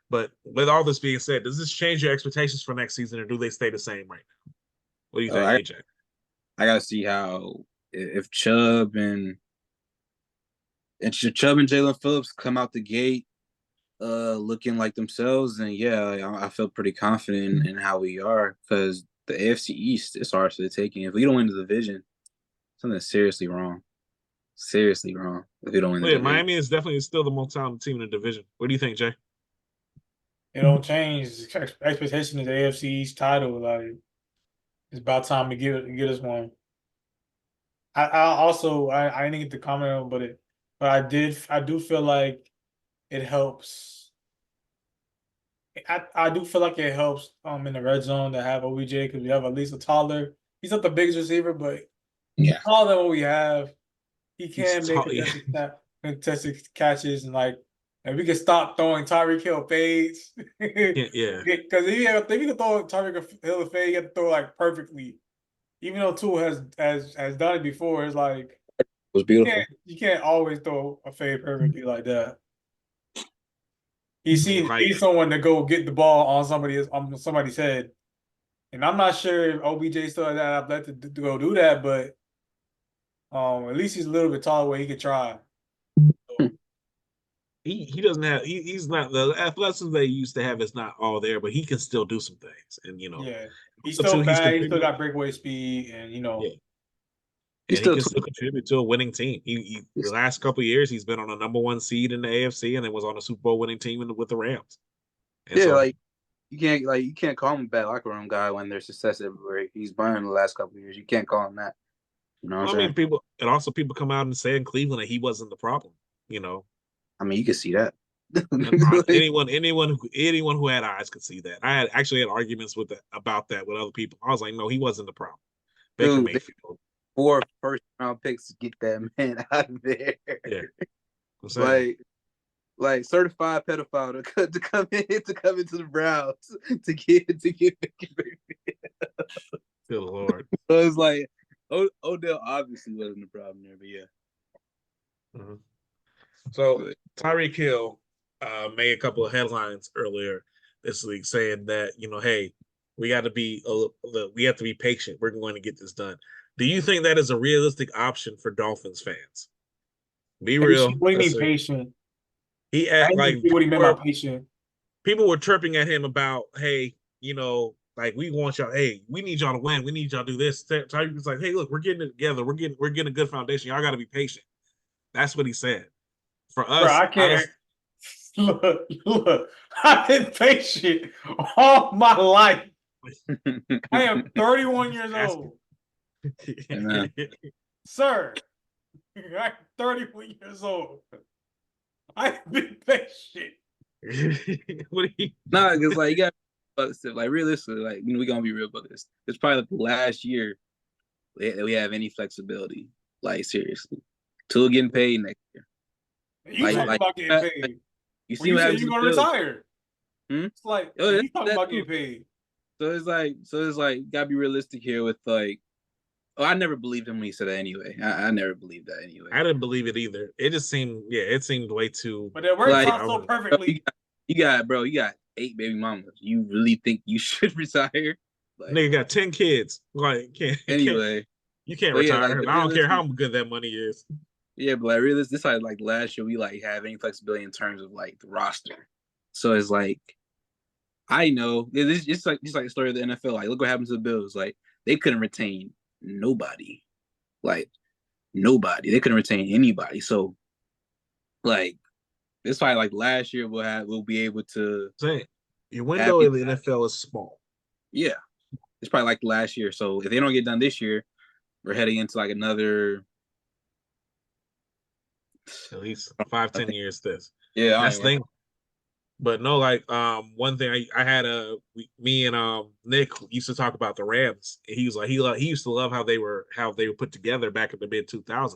but with all this being said, does this change your expectations for next season, or do they stay the same right now? What do you think, AJ? I gotta see how if Chubb and Jalen Phillips come out the gate looking like themselves, then I feel pretty confident in how we are, because the AFC East is hard to take. If we don't win the division, something's seriously wrong. Seriously wrong if we don't win the division. Miami is definitely still the most talented team in the division. What do you think, Jay? It don't change. Expectation is the AFC East title. Like, it's about time to get us one. I didn't get to comment on, but I do feel like it helps. I do feel like it helps in the red zone to have OBJ, because we have at least a taller. He's not the biggest receiver, but he's taller than what we have. He can make contested catches, and we can stop throwing Tyreek Hill fades. Because if you can throw Tyreek Hill a fade, you have to throw like perfectly. Even though Tua has done it before, it's like it was beautiful. You can't always throw a fade perfectly like that. He's someone to go get the ball on somebody's head, and I'm not sure if OBJ still has that athletic to go do that, but at least he's a little bit taller where he could try. He doesn't have he's not the athleticism they used to have is not all there, but he can still do some things, and he's still bad. He still got breakaway speed, and he can still contribute to a winning team. He the last couple of years he's been on a number 1 seed in the AFC, and then was on a Super Bowl winning team with the Rams. And you can't call him a bad locker room guy when there's success everywhere. He's burned the last couple of years. You can't call him that. You know what I'm saying? People come out and say in Cleveland that he wasn't the problem. I mean, you can see that. anyone who had eyes could see that. I actually had arguments about that with other people. I was like, no, he wasn't the problem. Baker Mayfield. 4 first-round picks to get that man out of there. Yeah, like certified pedophile to come into the Browns to get Baker Mayfield. Good Lord. So it's like Odell obviously wasn't the problem there, but yeah. Mm-hmm. So Tyreek Hill made a couple of headlines earlier this week saying that hey, we have to be patient. We're going to get this done. Do you think that is a realistic option for Dolphins fans? Be real. What do you mean patient? He act like what he meant by patient. People were chirping at him about, hey, like we want y'all. Hey, we need y'all to win. We need y'all to do this. Tyreek was like, hey, look, we're getting it together. We're getting a good foundation. Y'all got to be patient. That's what he said. For us, bro, I can't. Look, I've been patient all my life. I am 31 years Ask old, Amen. sir. I'm 31 years old. I've been patient. What do you? Nah, because like you got like realistically, like we gonna be real about this. It's probably the last year that we have any flexibility. Like seriously, Tua getting paid next year. You talking about getting paid? You When see you what say happens you're to the gonna Bills. retire, it's like Oh, you talking that about too. getting paid. So it's like gotta be realistic here with like. Oh, I never believed him when he said that anyway. I never believed that anyway. I didn't believe it either. It just seemed, it seemed way too. But it works Like, out so perfectly. You got 8 baby mamas. You really think you should retire? Like, Nigga got 10 kids. Like, anyway. you can't But yeah, retire. like I don't care how good that money is. Yeah, but like really, this like last year we like have any flexibility in terms of like the roster. So it's like I know it's just like the story of the NFL. Like, look what happened to the Bills. Like, they couldn't retain nobody. Like, nobody. They couldn't retain anybody. So, like, it's probably like last year we'll be able to say your window in the NFL is small. Yeah, it's probably like last year. So if they don't get done this year, we're heading into like another at least 5-10 years. Yeah, that's the thing. But no, like one thing I had me and Nick used to talk about the Rams. He was like he used to love how they were put together back in the mid 2000s,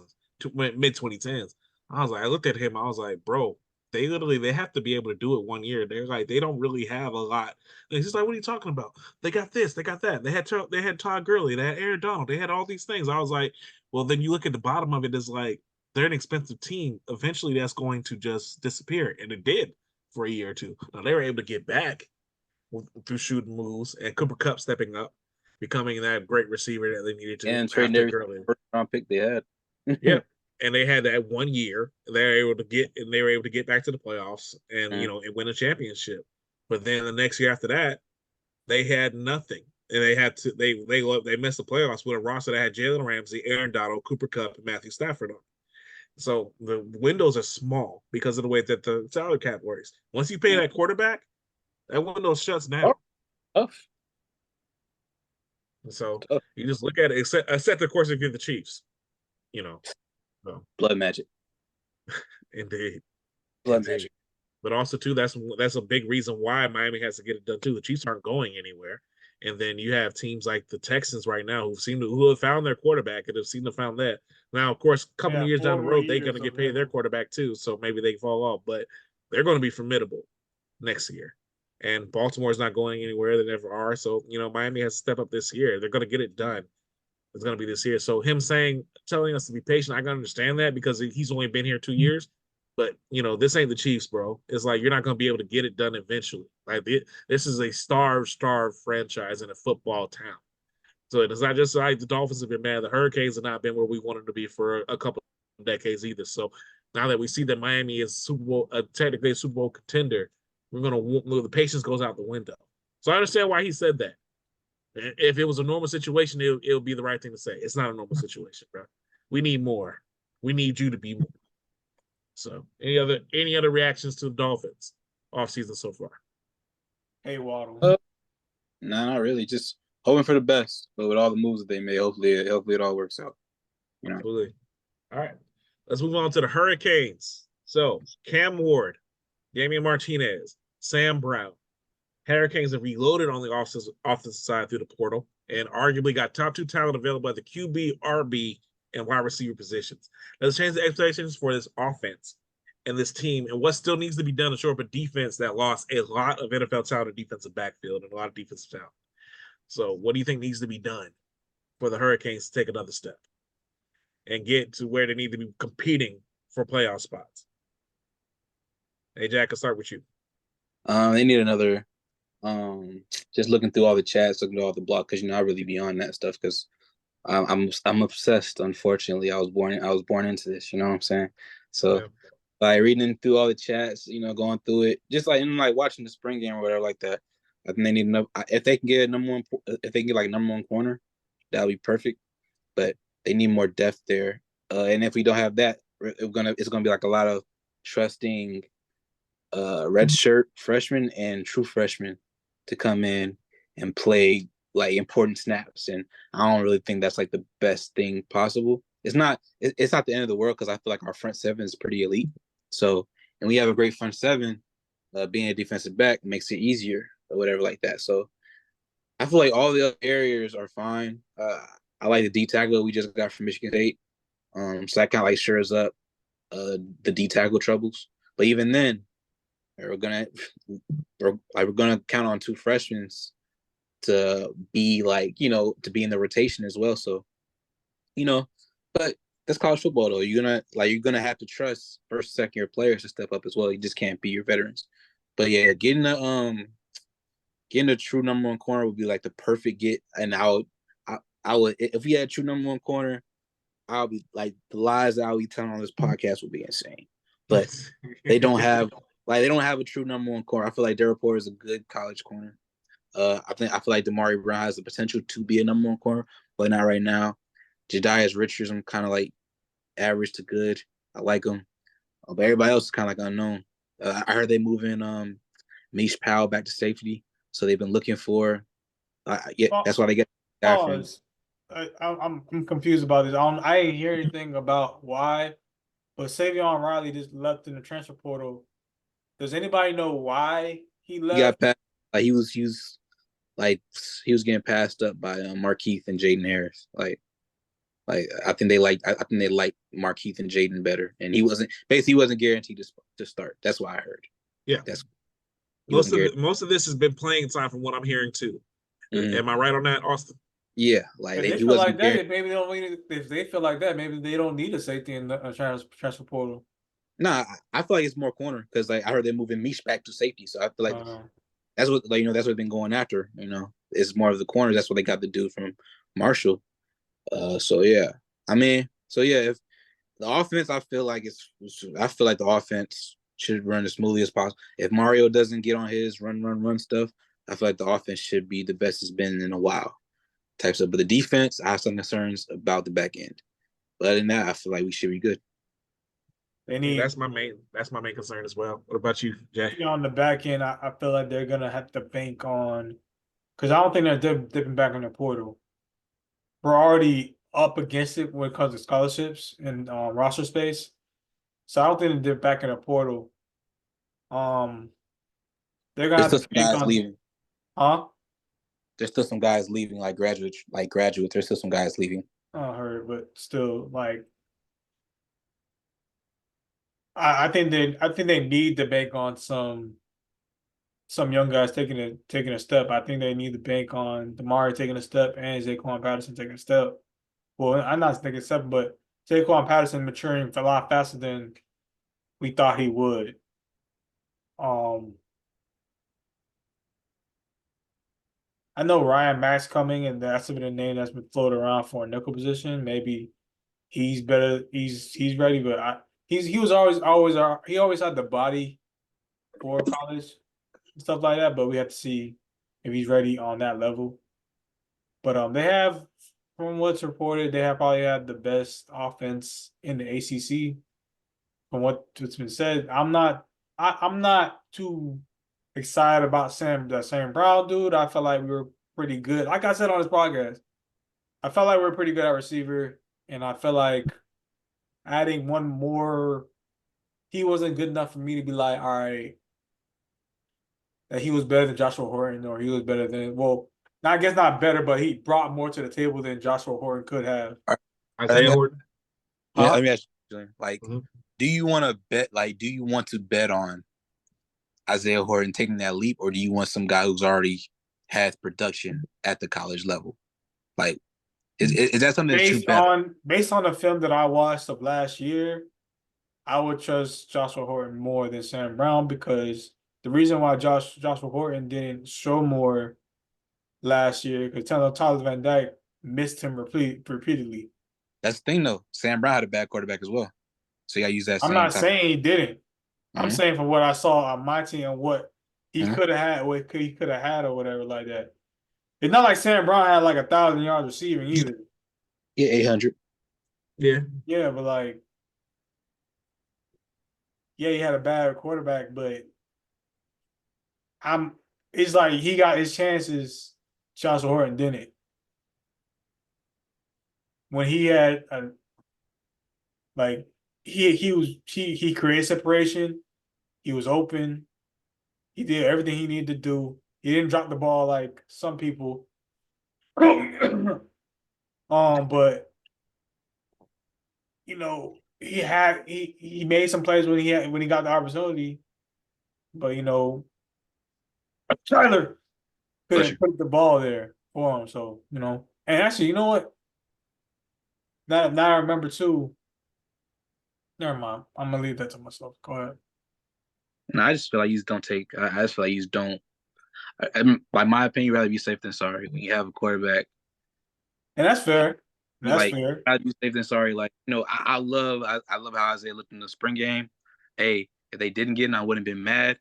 mid 2010s. I was like, I looked at him, I was like, bro, they have to be able to do it 1 year. They're like, they don't really have a lot. And he's like, what are you talking about? They got this, they got that. They had Todd Gurley, they had Aaron Donald, they had all these things. I was like, well, then you look at the bottom of it, it's like they're an expensive team. Eventually, that's going to just disappear, and it did for a year or two. Now they were able to get back through shooting moves and Cooper Kupp stepping up, becoming that great receiver that they needed to, and trading every first round pick they had. Yeah, and they had that 1 year. They were able to get back to the playoffs and and win a championship. But then the next year after that, they had nothing. And they had to they missed the playoffs with a roster that had Jalen Ramsey, Aaron Donald, Cooper Kupp, and Matthew Stafford on. So the windows are small because of the way that the salary cap works. Once you pay that quarterback, that window shuts down. Tough. So you just look at it, except of course if you're the Chiefs, so. Blood magic. Indeed. Blood magic. But also too, that's a big reason why Miami has to get it done too. The Chiefs aren't going anywhere. And then you have teams like the Texans right now who have found their quarterback and have seemed to found that. Now, of course, a couple of years down the road, they're going to get paid their quarterback too. So maybe they fall off, but they're going to be formidable next year. And Baltimore's not going anywhere. They never are. So, Miami has to step up this year. They're going to get it done. It's going to be this year. So him telling us to be patient, I can understand that because he's only been here 2 years. But this ain't the Chiefs, bro. It's like you're not going to be able to get it done eventually. Like this is a starved franchise in a football town. So it's not just like the Dolphins have been bad. The Hurricanes have not been where we wanted them to be for a couple of decades either. So now that we see that Miami is technically a Super Bowl contender, the patience goes out the window. So I understand why he said that. If it was a normal situation, it would be the right thing to say. It's not a normal situation, bro. We need more. We need you to be more. So, any other reactions to the Dolphins offseason so far? Hey, Waddle. No, not really. Just hoping for the best. But with all the moves that they made, hopefully it all works out. Absolutely. All right. Let's move on to the Hurricanes. So, Cam Ward, Damian Martinez, Sam Brown. Hurricanes have reloaded on the offensive side through the portal and arguably got top 2 talent available at the QB, RB, and wide receiver positions. Let's change the expectations for this offense and this team and what still needs to be done to shore up a defense that lost a lot of NFL talent in defensive backfield and a lot of defensive talent. So what do you think needs to be done for the Hurricanes to take another step and get to where they need to be competing for playoff spots? Hey, Jack, I'll start with you. They need another just looking through all the chats, looking through all the blogs, because I really be on that stuff because I'm obsessed. Unfortunately, I was born into this. You know what I'm saying? So by reading through all the chats, going through it, just like watching the spring game or whatever like that. I think they need enough. If they can get number one corner, that'll be perfect. But they need more depth there. And if we don't have that, it's gonna be like a lot of trusting redshirt freshmen and true freshmen to come in and play like important snaps. And I don't really think that's like the best thing possible. It's not. It's not the end of the world because I feel like our front seven is pretty elite. So, and we have a great front seven. Being a defensive back makes it easier or whatever like that. So, I feel like all the other areas are fine. I like the D tackle we just got from Michigan State. So that kind of like shores up the D tackle troubles. But even then, we're gonna we're gonna count on two freshmen to be like to be in the rotation as well. So but that's college football though. You're gonna have to trust first, second year players to step up as well. You just can't be your veterans. But yeah, getting a true number one corner would be like the perfect get. And I would if we had a true number one corner, I'll be like the lies that I'll be telling on this podcast would be insane. But they don't have a true number one corner. I feel like Derek Porter is a good college corner. I feel like Damari Brown has the potential to be a number one corner, but not right now. Jadias Richards, I'm kind of like average to good. I like him, but everybody else is kind of like unknown. I heard they moving Mish Powell back to safety, so they've been looking for. Yeah, that's why they get guy from. Pause. I'm confused about this. I didn't hear anything about why, but Savion Riley just left in the transfer portal. Does anybody know why he He left? got passed. Like he was getting passed up by Markeith and Jaden Harris. I think they like Markeith and Jaden better, and he wasn't guaranteed to start. That's why I heard. Yeah, most of this has been playing time from what I'm hearing too. Mm-hmm. Am I right on that, Austin? Yeah, like he feel like that. Maybe they don't need. If they feel like that, maybe they don't need a safety in the transfer portal. Nah, I feel like it's more corner because like I heard they're moving Mish back to safety, so I feel like that's what that's what they've been going after. It's more of the corners. That's what they got the dude from Marshall. So yeah, if the offense, I feel like the offense should run as smoothly as possible. If Mario doesn't get on his run stuff, I feel like the offense should be the best it's been in a while. Types of, but the defense, I have some concerns about the back end. But other than that, I feel like we should be good. That's my main concern as well. What about you, Jay? On the back end, I feel like they're gonna have to bank on, because I don't think they're dipping back on the portal. We're already up against it when it comes to scholarships and roster space, so I don't think they're back in the portal. They're gonna have to bank on leaving. Huh? There's still some guys leaving, like graduates. There's still some guys leaving. I heard, but still, like, I think they need to bank on some young guys taking a step. I think they need to bank on Damari taking a step and Zaquan Patterson taking a step. Well, I'm not taking a step, but Zaquan Patterson maturing a lot faster than we thought he would. I know Ryan Mack's coming, and that's been a name that's been floated around for a nickel position. Maybe he's better. He's ready, but he always had the body for college and stuff like that. But we have to see if he's ready on that level. But they have, from what's reported, they have probably had the best offense in the ACC. From what's been said, I'm not too excited about the Sam Brown dude. I felt like we were pretty good. Like I said on this podcast, I felt like we were pretty good at receiver, and I felt like adding one more, he wasn't good enough for me to be like, all right, that he was better than Joshua Horton, or he was better than, well, I guess not better, but he brought more to the table than Joshua Horton could have. Isaiah Horton. Let me ask you, do you want to bet? Like, do you want to bet on Isaiah Horton taking that leap, or do you want some guy who's already had production at the college level? Like, is that something based on the film that I watched of last year? I would trust Joshua Horton more than Sam Brown, because the reason why Joshua Horton didn't show more last year, because Tyler Van Dyke missed him repeatedly. That's the thing, though. Sam Brown had a bad quarterback as well, so you got to use that. I'm not saying he didn't. I'm saying from what I saw on my team and what he could have had, or whatever like that. It's not like Sam Brown had like 1,000 yards receiving either. Yeah, 800. Yeah. Yeah, but like, yeah, he had a bad quarterback, but it's like he got his chances Josh Horton didn't. When he had like he created separation. He was open. He did everything he needed to do. He didn't drop the ball like some people. But he made some plays when he got the opportunity, but Tyler couldn't put the ball there for him. So and actually, you know what? Now I remember too. Never mind. I'm gonna leave that to myself. Go ahead. No, I just feel like you just don't take. I just feel like you just don't. Like my opinion, you'd rather be safe than sorry when you have a quarterback. And that's fair. That's Like, fair. I'd be safe than sorry. Like, I love how Isaiah looked in the spring game. Hey, if they didn't get him, I wouldn't have been mad.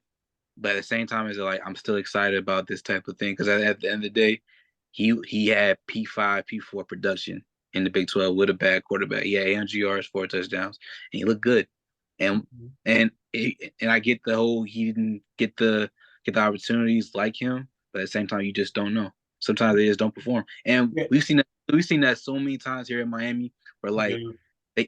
But at the same time, it's like I'm still excited about this type of thing because at the end of the day, he had P5, P4 production in the Big 12 with a bad quarterback. He had 800 yards, 4 touchdowns, and he looked good. And and and I get the whole he didn't get the opportunities like him, but at the same time, you just don't know. Sometimes they just don't perform, and Yeah. we've seen that so many times here in Miami, where like Yeah.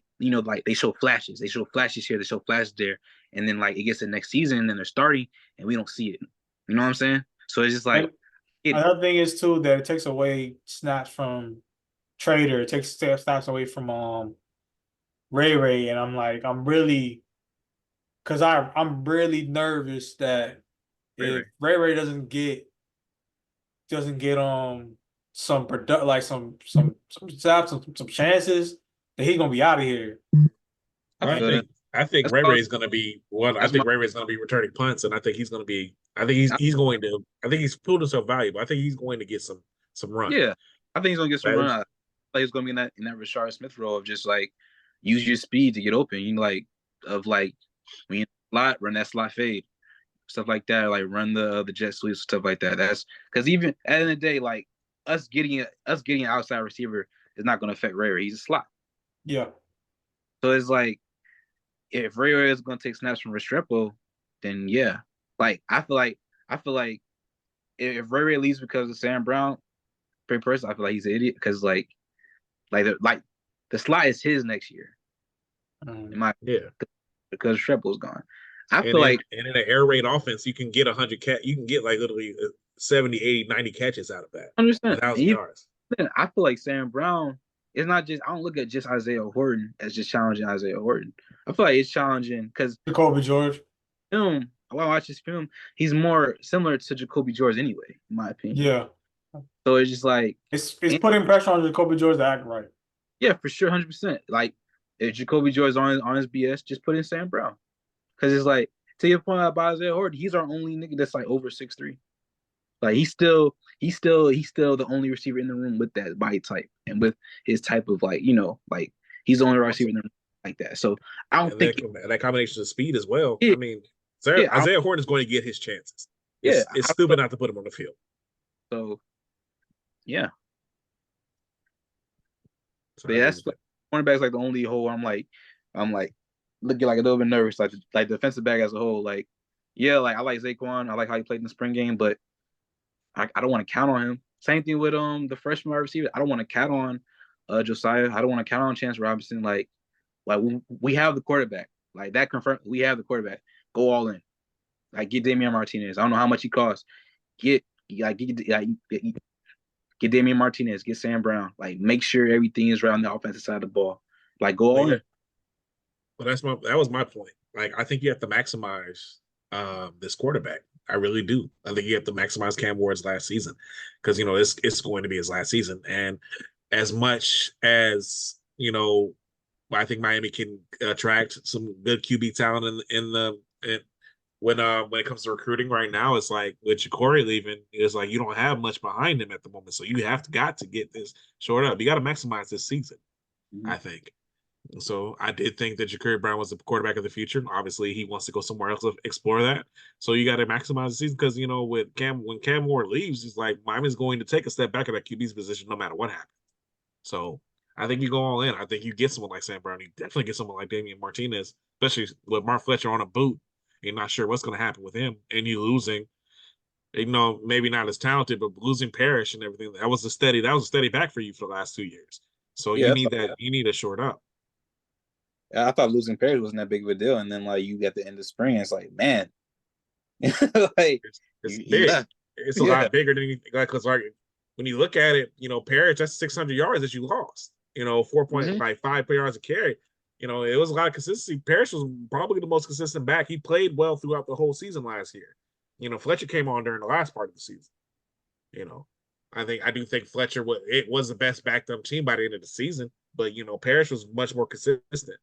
they show flashes, here, they show flashes there, and then like it gets the next season, and then they're starting, and we don't see it. You know what I'm saying? So it's just like Another thing is too that it takes away snaps from Trader. It takes snaps away from Ray, and I'm really because I'm really nervous that if Ray doesn't get some like some snaps, some chances, that he's gonna be out of here. I think Ray Ray's going to be one. I think Ray Ray's going to be returning punts, and I think he's going to be. I think he's going to. I think he's proved himself valuable. I think he's going to get some run. Yeah, I think he's gonna get some run. Like he's gonna be in that Rashard Smith role of just like use your speed to get open. Like when you slot, run that slot fade, stuff like that. Like run the jet sweeps, stuff like that. That's because even at the end of the day, like us getting an outside receiver is not gonna affect Ray Ray. He's a slot. Yeah. So it's like if Ray Ray is gonna take snaps from Restrepo, then yeah. Like I feel like if Ray Ray leaves because of Sam Brown, person, I feel like he's an idiot because the slot is his next year. Because Restrepo's gone. I feel like in an air raid offense, you can get 100 you can get like literally 70, 80, 90 catches out of that. 1,000 yards. I feel like Sam Brown is not just. I don't look at just Isaiah Horton as just challenging Isaiah Horton. I feel like it's challenging because Jacoby George. When I watch his film, he's more similar to Jacoby George anyway, in my opinion. Yeah. So it's just like it's putting pressure on Jacoby George to act right. Yeah, for sure, 100%. Like if Jacoby George is on his BS, just put in Sam Brown, because it's like to your point about Isaiah Horton, he's our only nigga that's like over 6'3". Like he's still the only receiver in the room with that body type and with his type of like he's the only receiver in the room like that. So I don't think that combination of speed as well. Yeah, I mean, Isaiah Horton is going to get his chances. It's stupid not to put him on the field. So yeah. But yeah, that's cornerback's like the only hole I'm like looking like a little bit nervous, like the defensive back as a whole. Like, yeah, like I like Zaquan, I like how he played in the spring game, but I don't want to count on him. Same thing with the freshman wide receiver. I don't want to count on Josiah. I don't want to count on Chance Robinson. Like we have the quarterback. Like that confirmed. We have the quarterback. Go all in. Like get Damian Martinez. I don't know how much he costs. Get Damian Martinez. Get Sam Brown. Like make sure everything is right on the offensive side of the ball. Like go all in. Well, that was my point. Like I think you have to maximize this quarterback. I really do. I think you have to maximize Cam Ward's last season because it's going to be his last season. And as much as I think Miami can attract some good QB talent when it comes to recruiting right now, it's like with Ja'Cory leaving, it's like you don't have much behind him at the moment, so you got to get this short up. You got to maximize this season, I think. So I did think that Ja'Cory Brown was the quarterback of the future. Obviously, he wants to go somewhere else to explore that. So you got to maximize the season because when Cam Ward leaves, it's like Miami's going to take a step back in that QB's position no matter what happens. So I think you go all in. I think you get someone like Sam Brown. You definitely get someone like Damian Martinez, especially with Mark Fletcher on a boot. You're not sure what's going to happen with him, and you losing maybe not as talented, but losing Parrish and everything, that was a steady back for you for the last 2 years. So Yeah, you need to short up. I thought losing Perry wasn't that big of a deal, and then like you got the end of spring, it's like, man, like It's he big. left. It's a lot bigger than you think. Like, because like when you look at it, Parrish, that's 600 yards that you lost. 4.5 yards a carry. It was a lot of consistency. Parrish was probably the most consistent back. He played well throughout the whole season last year. Fletcher came on during the last part of the season. I do think Fletcher was the best backed up team by the end of the season, but Parrish was much more consistent.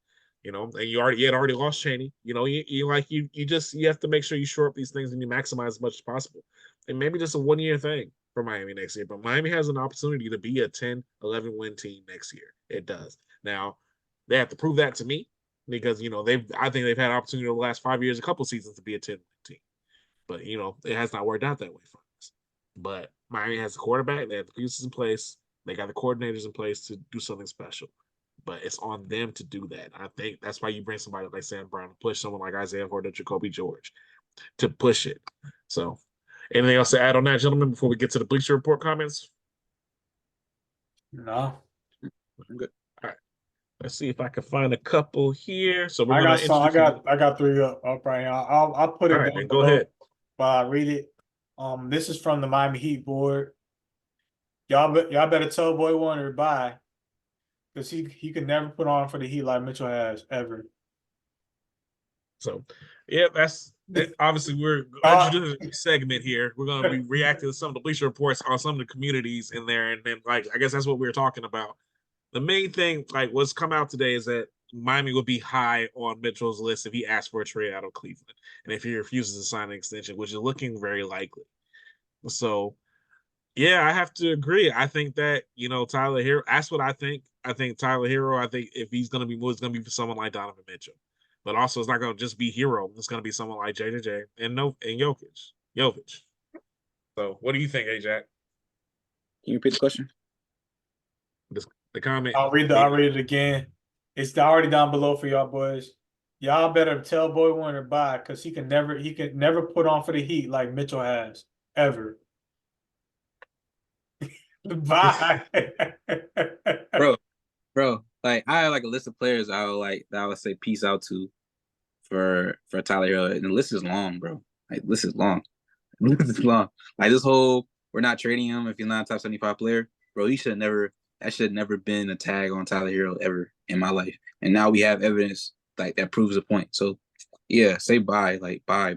And you had already lost Chaney. You have to make sure you shore up these things and you maximize as much as possible. And maybe just a 1 year thing for Miami next year. But Miami has an opportunity to be a 10, 11 win team next year. It does. Now, they have to prove that to me because I think they've had opportunity over the last 5 years, a couple seasons to be a 10 win team. But it has not worked out that way for us. But Miami has the quarterback, they have the pieces in place, they got the coordinators in place to do something special. But it's on them to do that. I think that's why you bring somebody like Sam Brown to push someone like Isaiah Ford or Jacoby George to push it. So, anything else to add on that, gentlemen, before we get to the Bleacher Report comments? No. I'm good. All right. Let's see if I can find a couple here. So we're I got 3 up right now. I'll put it all right, down go below ahead. while I read it. This is from the Miami Heat board. Y'all better tell Boy Wonder bye, because he could never put on for the Heat like Mitchell has ever. So, yeah, that's obviously we're introducing a segment here. We're going to be reacting to some of the Bleacher Reports on some of the communities in there, and then I guess that's what we were talking about. The main thing, what's come out today is that Miami would be high on Mitchell's list if he asked for a trade out of Cleveland, and if he refuses to sign an extension, which is looking very likely. So, yeah, I have to agree. I think that Tyler Hero. That's what I think. I think Tyler Hero. I think if he's going to be moved, it's going to be for someone like Donovan Mitchell. But also, it's not going to just be Hero. It's going to be someone like JJJ and Jokic. So, what do you think, Ajax? Can you repeat the question? The comment. I'll read it again. It's already down below for y'all boys. Y'all better tell Boy Wonder bye, because he can never put on for the Heat like Mitchell has ever. Bye. Bro. Like I have like a list of players I would say peace out to for Tyler Hero, and the list is long, bro. Like this is long. This is long. Like this whole we're not trading him if he's not a top 75 player, bro. That should never been a tag on Tyler Hero ever in my life. And now we have evidence like that proves the point. So yeah, say bye. Like bye.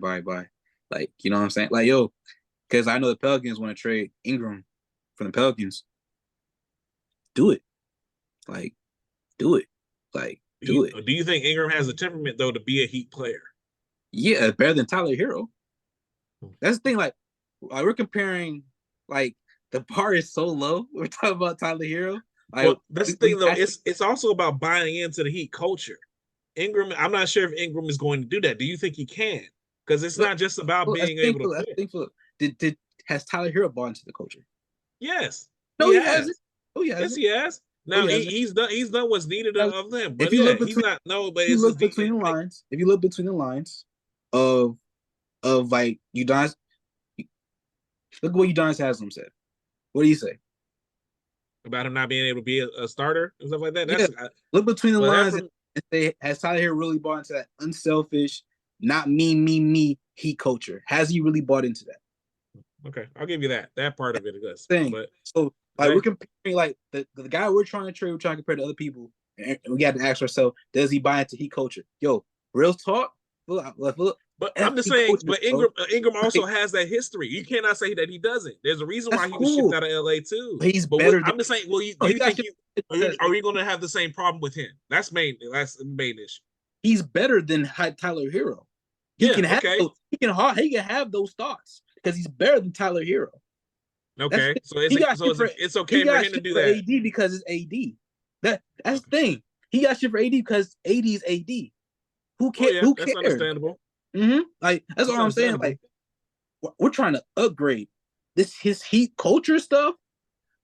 Like, you know what I'm saying? Like, yo, because I know the Pelicans want to trade Ingram from the Pelicans. Do it. Like, do it. Like, do it. Do you think Ingram has the temperament though to be a Heat player? Yeah, better than Tyler Hero. That's the thing. Like we're comparing. Like the bar is so low. We're talking about Tyler Hero. Well, that's the thing though. It's also about buying into the Heat culture. Ingram, I'm not sure if Ingram is going to do that. Do you think he can? Because it's not just about being able to play. Has Tyler Hero bought into the culture? Yes. No, he hasn't. Oh, yeah. Yes, he has. Now he's done what's needed of them. But if you look he's not. No, but if you look between the lines, if you look between the lines of like Udonis, look what Udonis Haslam said. What do you say about him not being able to be a starter and stuff like that? Yeah. Look between the lines and say, has Tyler Hero really bought into that unselfish, not me Heat culture? Has he really bought into that? Okay, I'll give you that. That part of it is. But so like we're comparing like the guy we're trying to trade, we're trying to compare to other people, and we got to ask ourselves, does he buy into Heat culture? Yo, real talk. Look, but I'm just saying, but Ingram also has that history. You cannot say that he doesn't. There's a reason why he was shipped out of LA too. But he's better. I'm just saying. Well, are you going to have the same problem with him? That's the main issue. He's better than Tyler Hero. He can have those thoughts because he's better than Tyler Hero. Okay, it's okay for him to do that. AD because it's AD. That's the thing. He got shit for AD because AD is AD. Who cares? Who cares? That's understandable. Like that's all I'm saying. Like we're trying to upgrade his Heat culture stuff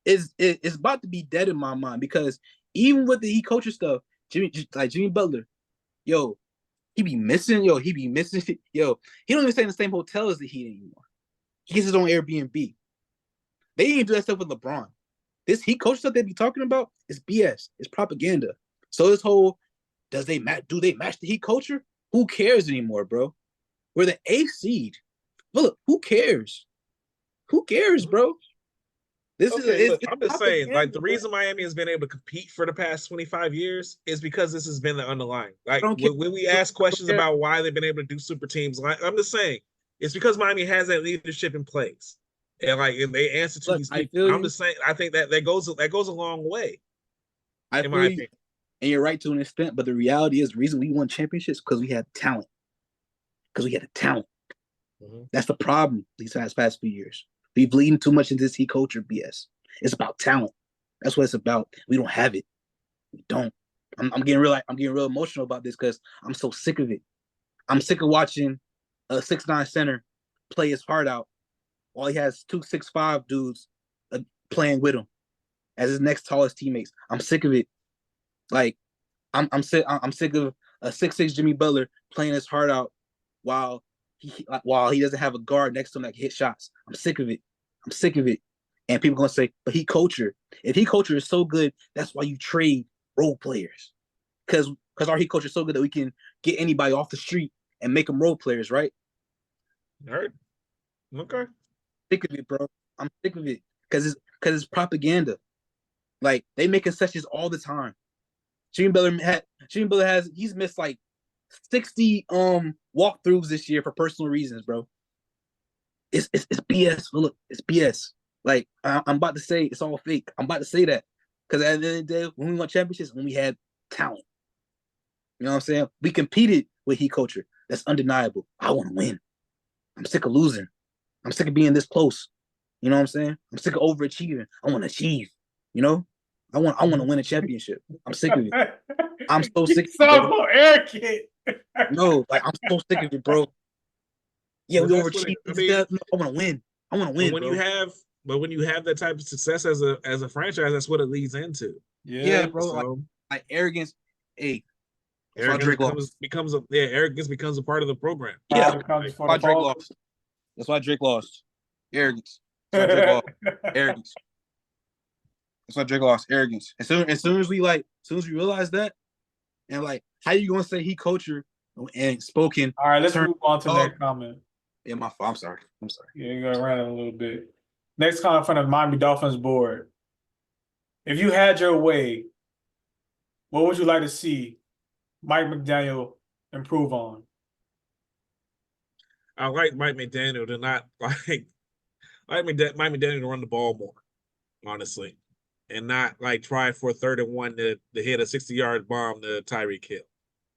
is about to be dead in my mind because even with the Heat culture stuff, Jimmy Butler, he be missing. He don't even stay in the same hotel as the Heat anymore. He gets his own Airbnb. They didn't do that stuff with LeBron. This Heat coach stuff they be talking about is BS. It's propaganda. So this whole do they match the Heat culture? Who cares anymore, bro? We're the 8th seed. Look, who cares? Who cares, bro? This Okay, is look, it's I'm just saying, like propaganda, the bro. reason Miami has been able to compete for the past 25 years is because this has been the underlying. I Like don't care. when we I ask questions don't care. about why they've been able to do super teams, like I'm just saying, it's because Miami has that leadership in place, and they answer to Look, these I people. feel I'm you. just saying, I think that goes a long way, I in feel my you. opinion. And you're right to an extent, but the reality is the reason we won championships because we had talent. Because we had the talent. Mhm. That's the problem these past few years. We bleeding too much into this Heat culture BS. It's about talent. That's what it's about. We don't have it. We don't. I'm getting real emotional about this because I'm so sick of it. I'm sick of watching a 6'9" center play his heart out while he has 2'6'5" dudes playing with him as his next tallest teammates. I'm sick of it. Like I'm sick of a 6'6" Jimmy Butler playing his heart out while he doesn't have a guard next to him that can hit shots. I'm sick of it. I'm sick of it. And people gonna say, but Heat culture. If Heat culture is so good, that's why you trade role players. Because our Heat culture is so good that we can get anybody off the street and make them role players, right? All right. Okay. Sick of it, bro. I'm sick of it because it's propaganda. Like they make concessions all the time. Jimmy Butler he's missed like 60 walkthroughs this year for personal reasons, bro. It's BS. Look, it's BS. Like I'm about to say it's all fake. I'm about to say that. Because at the end of the day, when we won championships, when we had talent. You know what I'm saying? We competed with Heat culture. That's undeniable. I want to win. I'm sick of losing. I'm sick of being this close. You know what I'm saying? I'm sick of overachieving. I want to achieve. You know? I want to win a championship. I'm sick of it. I'm so sick of it, bro. So arrogant. No, like I'm so sick of it, bro. Yeah, But we that's what overachieved. I mean. No, I want to win. I want to But win, bro. when you have that type of success as a franchise, that's what it leads into. Yeah, Yeah. bro. So Like arrogance. Hey, that's why arrogance Drake lost. arrogance becomes a part of the program. Yeah, Comes that's for why the Drake fall. lost. That's why Drake lost. Arrogance. That's why Drake lost. Arrogance. That's why Drake lost. Arrogance. As soon as we realize that, and like, how you gonna say he culture and spoken? All right, let's Turn move on to the dog. next comment. Yeah, my fault. I'm sorry. Yeah, you got to run it a little bit. Next comment from the Miami Dolphins board. If you had your way, what would you like to see Mike McDaniel improve on? I like Mike McDaniel to not Mike McDaniel to run the ball more, honestly, and not like try for 3rd-and-1 to hit a 60-yard bomb to Tyreek Hill.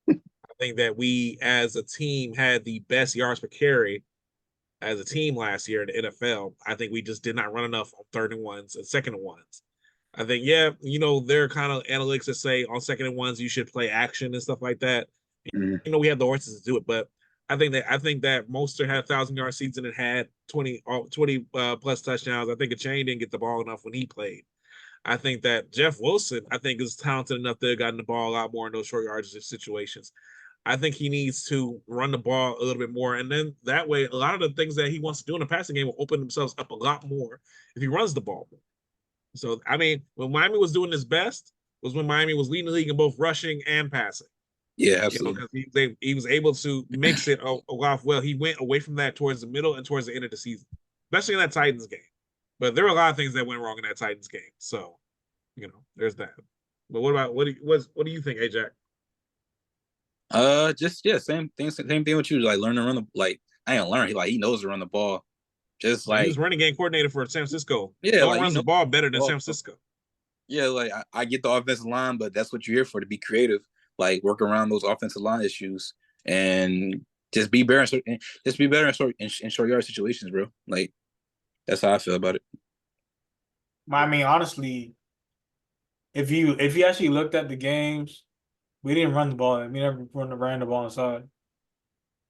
I think that we as a team had the best yards per carry as a team last year in the NFL. I think we just did not run enough on 3rd-and-1s and 2nd-and-1s. I think, yeah, there are kind of analytics that say on 2nd-and-1s you should play action and stuff like that. Mm-hmm. We have the horses to do it, but I think that Mostert had 1,000-yard season and had 20 plus touchdowns. I think Achane didn't get the ball enough when he played. I think that Jeff Wilson, I think, is talented enough to have gotten the ball a lot more in those short yardage situations. I think he needs to run the ball a little bit more. And then that way, a lot of the things that he wants to do in the passing game will open themselves up a lot more if he runs the ball more. So, I mean, when Miami was doing his best was when Miami was leading the league in both rushing and passing. Yeah, absolutely. Because he was able to mix it a lot well. He went away from that towards the middle and towards the end of the season, especially in that Titans game. But there were a lot of things that went wrong in that Titans game. So, there's that. But what do you think, Ajax? Just yeah, same thing with you. Like learn to run I ain't learn. He knows to run the ball. Just he was running game coordinator for San Francisco. Yeah, no one runs the ball better than San Francisco. Yeah, like I get the offensive line, but that's what you're here for, to be creative. Like work around those offensive line issues and just be better in short yard situations, bro. Like that's how I feel about it. I mean, honestly, if you actually looked at the games, we didn't run the ball. We never ran the ball inside.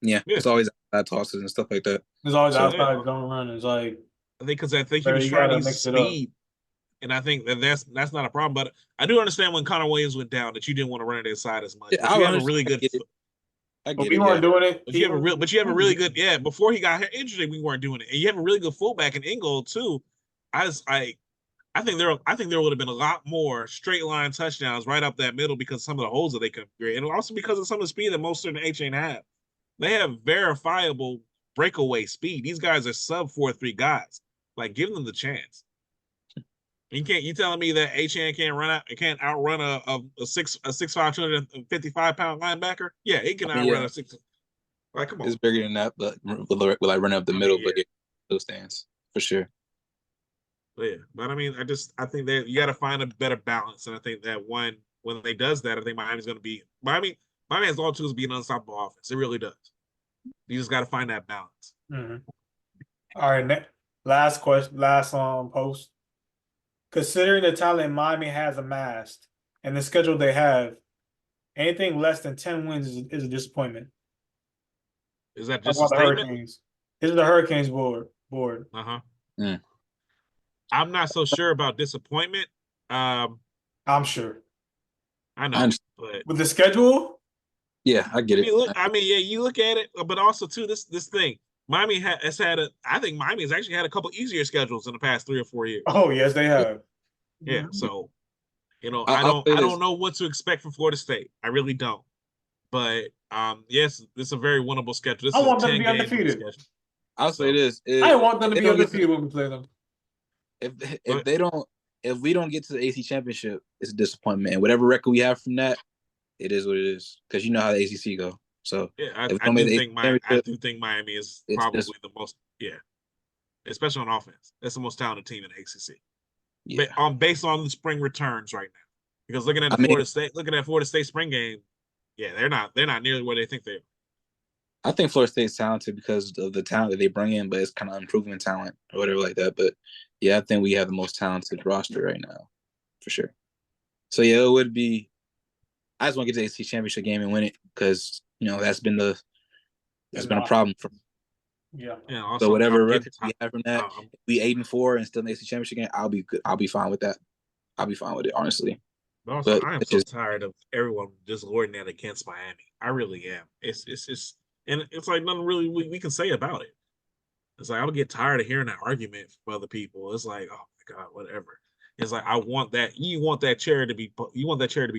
Yeah, it's always outside tosses and stuff like that. There's always outside don't run. It's like I think he was trying to use speed. And I think that's not a problem. But I do understand when Connor Williams went down that you didn't want to run it inside as much. Yeah, but you have a really good I But get we it. weren't Yeah. doing it. But you have a really good, before he got injured, we weren't doing it. And you have a really good fullback in Ingold too. I think there would have been a lot more straight line touchdowns right up that middle because of some of the holes that they could create, and also because of some of the speed that most of the H ain't have. They have verifiable breakaway speed. These guys are sub 4.3 guys. Like, give them the chance. You telling me that H&N can't outrun a 6'5", 255-pound linebacker? Yeah, he can outrun a 6. Like, come on. It's bigger than that, but will I run up the middle? Yeah. But it still stands for sure. But I mean, I think that you got to find a better balance, and I think that when they does that, I think Miami's going to be Miami. Miami has all tools to be an unstoppable offense. It really does. You just got to find that balance. Mm-hmm. All right, last question, last post. Considering the talent Miami has amassed and the schedule they have, anything less than 10 wins is a disappointment. Is that just a the statement? Hurricanes. This is the Hurricanes board. Uh-huh. Mm. I'm not so sure about disappointment. I'm sure. I know, but with the schedule, yeah, I get it. You look at it, but also too this thing. Miami has had I think Miami has actually had a couple easier schedules in the past 3 or 4 years. Oh yes, they have. Yeah, so I don't know what to expect from Florida State. I really don't. But yes, this is a very winnable schedule. This I is want a them to be 10-game undefeated. I'll say this: I want them to be undefeated when we play them. If we don't get to the AC championship, it's a disappointment. And whatever record we have from that, it is what it is. Because you know how the ACC go. So yeah, I do think Miami is probably the most, especially on offense. That's the most talented team in the ACC. Yeah. Based on the spring returns right now, because looking at Florida State spring game, they're not nearly where they think they are. I think Florida State's talented because of the talent that they bring in, but it's kind of improvement talent or whatever like that. But yeah, I think we have the most talented roster right now, for sure. So yeah, it would be. I just want to get to the ACC championship game and win it because that's been a problem for me. Yeah. So whatever record we have from that, we 8-4 and still in the ACC championship game, I'll be good. I'll be fine with that. I'll be fine with it, honestly. But I am so tired of everyone just lording that against Miami. I really am. It's like nothing really we can say about it. It's like I would get tired of hearing that argument from other people. It's like, oh my God, whatever. It's like you want that chair to be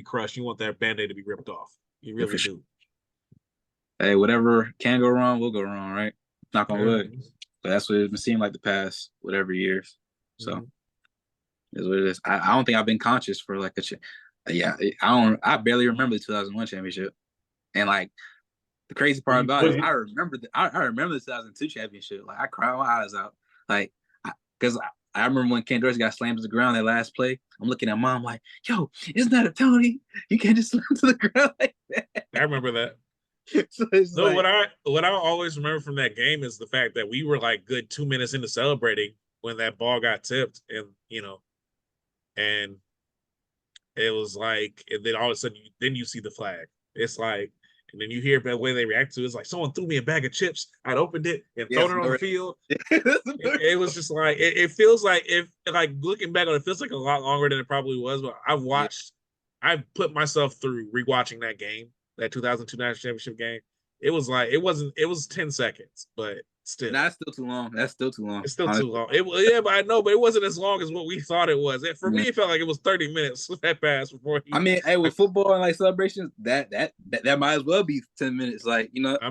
crushed. You want that Band-Aid to be ripped off. You really do. Hey, whatever can go wrong will go wrong, right? Knock on wood. But that's what it's been seeming like the past whatever years. So is what it is. I don't think I've been conscious for like I barely remember the 2001 championship. And like the crazy part about it is I remember the 2002 championship. Like I cried my eyes out. Like because I remember when Ken Dorsey got slammed to the ground that last play. I'm looking at Mom like, yo, isn't that a penalty? You can't just slam to the ground like that. I remember that. So what I always remember from that game is the fact that we were like good 2 minutes into celebrating when that ball got tipped, and and it was like, and then all of a sudden you see the flag. It's like, and then you hear the way they react to it. It's like someone threw me a bag of chips. I'd opened it and thrown it on the field. It was just like it feels like looking back on it, feels like a lot longer than it probably was. But I put myself through rewatching that game. That 2002 national championship game, it was 10 seconds, but still. That's still too long. It's still too long. But I know, but it wasn't as long as what we thought it was. For me, it felt like it was 30 minutes that passed before with football and like celebrations, that might as well be 10 minutes. Like, I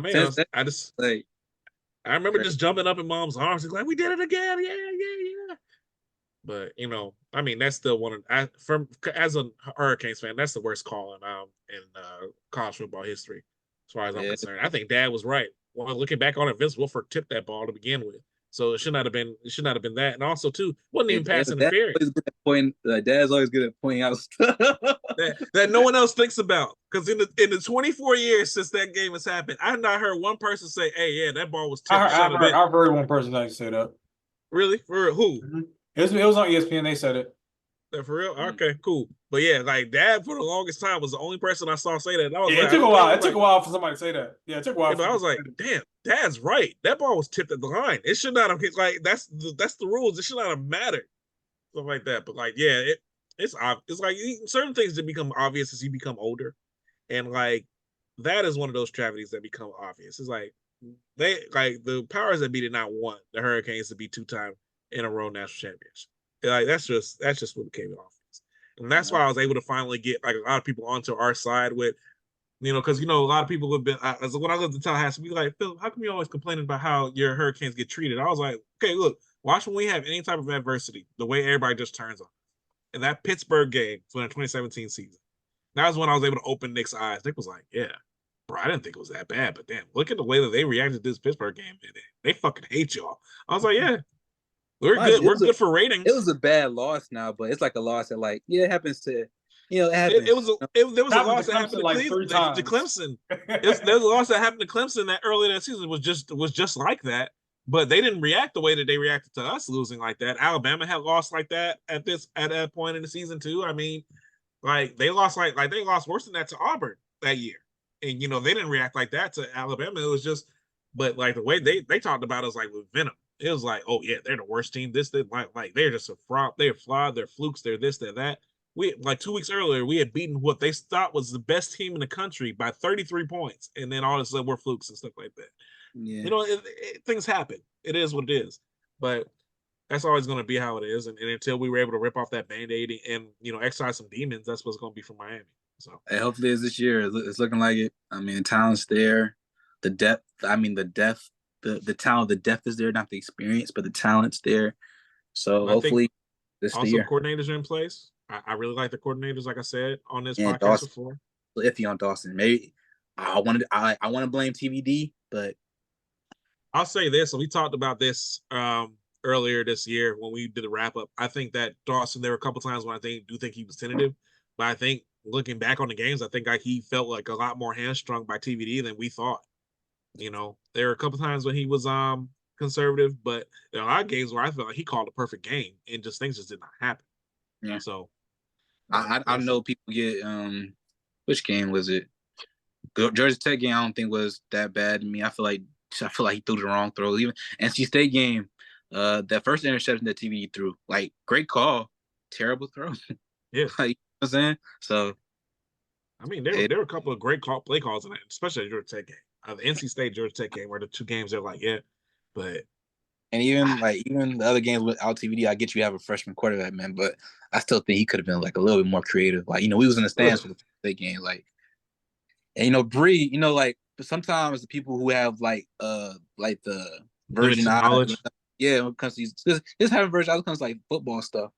remember just jumping up in Mom's arms and like, we did it again. Yeah. But that's still as a Hurricanes fan, that's the worst call in college football history, as far as I'm concerned. I think Dad was right. Well, looking back on it, Vince Wilfork tipped that ball to begin with, so it should not have been that. And also, too, wasn't even pass interference. Dad's always good at pointing out stuff that no one else thinks about. Because in the 24 years since that game has happened, I've not heard one person say, "Hey, yeah, that ball was tipped." I've heard one person actually say that. Really? For who? Mm-hmm. It was on ESPN. They said it. For real? Okay, cool. But yeah, like Dad for the longest time was the only person I saw say that. And I was it took a while. It took a while for somebody to say that. Yeah, it took a while. But I was like, damn, Dad's right. That ball was tipped at the line. It should not have hit. Like that's the rules. It should not have mattered. Stuff like that. But like, yeah, it's like certain things that become obvious as you become older, and like that is one of those tragedies that become obvious. It's like the powers that be did not want the Hurricanes to be 2-time in a row national champions. Like that's just what became obvious, and that's why I was able to finally get like a lot of people onto our side with, because a lot of people have been. When I lived in Tallahassee, be like, Phil, how come you always complaining about how your Hurricanes get treated? I was like, okay, look, watch when we have any type of adversity, the way everybody just turns on. And that Pittsburgh game for the 2017 season, that was when I was able to open Nick's eyes. Nick was like, yeah, bro, I didn't think it was that bad, but damn, look at the way that they reacted to this Pittsburgh game. Man. They fucking hate y'all. I was like, yeah, we're good. We're good for ratings. It was a bad loss now, but it's like a loss that, like, it happens to, it happens. There was a loss that happened to like Cleveland, to Clemson. There was a loss that happened to Clemson that early that season was just like that. But they didn't react the way that they reacted to us losing like that. Alabama had lost like that at that point in the season too. I mean, like they lost they lost worse than that to Auburn that year, and they didn't react like that to Alabama. It was just, but like the way they talked about us like with venom. It was like, oh yeah, they're the worst team. Like they're just a fraud. They're flawed. They're flukes. They're this. They're that. We like 2 weeks earlier we had beaten what they thought was the best team in the country by 33 points, and then all of a sudden we're flukes and stuff like that. Yeah. Things happen. It is what it is. But that's always going to be how it is. And until we were able to rip off that Band-Aid and, exercise some demons, that's what's going to be for Miami. So hey, hopefully it's this year. It's looking like it. I mean, the talent's there. The depth, the talent, the depth is there, not the experience, but the talent's there. So hopefully this is the year. Also, coordinators are in place. I really like the coordinators, like I said, on this podcast Dawson, before. Iffy on Dawson. Maybe I want to blame TVD, but I'll say this. So we talked about this earlier this year when we did the wrap up. I think that Dawson, there were a couple times when I do think he was tentative, but I think looking back on the games, I think he felt like a lot more hamstrung by TVD than we thought. There were a couple times when he was conservative, but there are a lot of games where I felt like he called a perfect game and just things just did not happen. Yeah. So I know people get which game was it? Georgia Tech game I don't think was that bad to me. I feel like he threw the wrong throw. Even NC State game, that first interception that TVD threw, like great call, terrible throw. Yeah. Like, you know what I'm saying? So I mean there were a couple of great play calls in that, especially the Georgia Tech game. The NC State Georgia Tech game were the two games they're like, yeah, but and even the other games without TVD, I get you have a freshman quarterback, man, but I still think he could have been like a little bit more creative. Like, we was in the stands for the State game, like, and Bree, like sometimes the people who have like the version knowledge, yeah, when it comes to this having version, when it comes to like football stuff.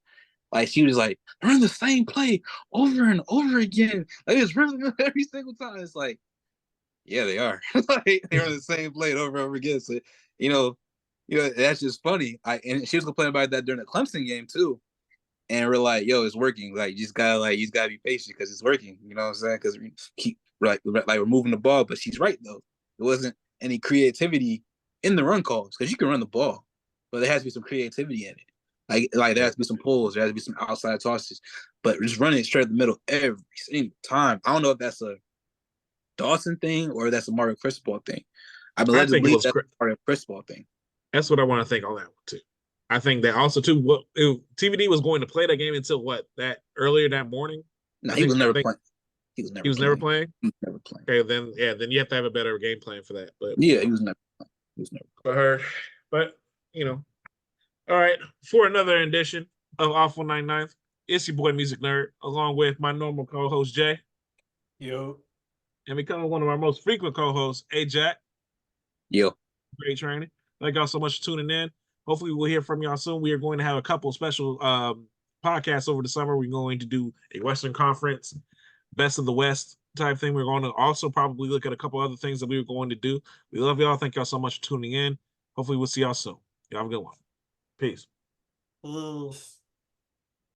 Like she was like, run the same play over and over again. Like it's running every single time. It's like, yeah, they are. Like they run the same play over and over again. So that's just funny. And she was complaining about that during the Clemson game too. And we're like, yo, it's working. Like you just gotta be patient because it's working. You know what I'm saying? Because we keep like we're moving the ball, but she's right though. There wasn't any creativity in the run calls because you can run the ball, but there has to be some creativity in it. Like there has to be some pulls, there has to be some outside tosses, but just running it straight up the middle every single time. I don't know if that's a Dawson thing or that's a Mario Cristobal thing. I believe that's a Mario Cristobal thing. That's what I want to think on that one too. I think that also too. TVD was going to play that game until that earlier that morning. No, he was never playing. He was never playing. He was never playing. Okay, then you have to have a better game plan for that. But yeah, he was never playing. He was never for her. But all right, for another edition of Off 199th, it's your boy Music Nerd, along with my normal co-host Jay. Yo. And becoming one of our most frequent co-hosts, Jack. Yo. Great training. Thank y'all so much for tuning in. Hopefully we'll hear from y'all soon. We are going to have a couple special podcasts over the summer. We're going to do a Western Conference, Best of the West type thing. We're going to also probably look at a couple other things that we were going to do. We love y'all. Thank y'all so much for tuning in. Hopefully we'll see y'all soon. Y'all have a good one. Peace.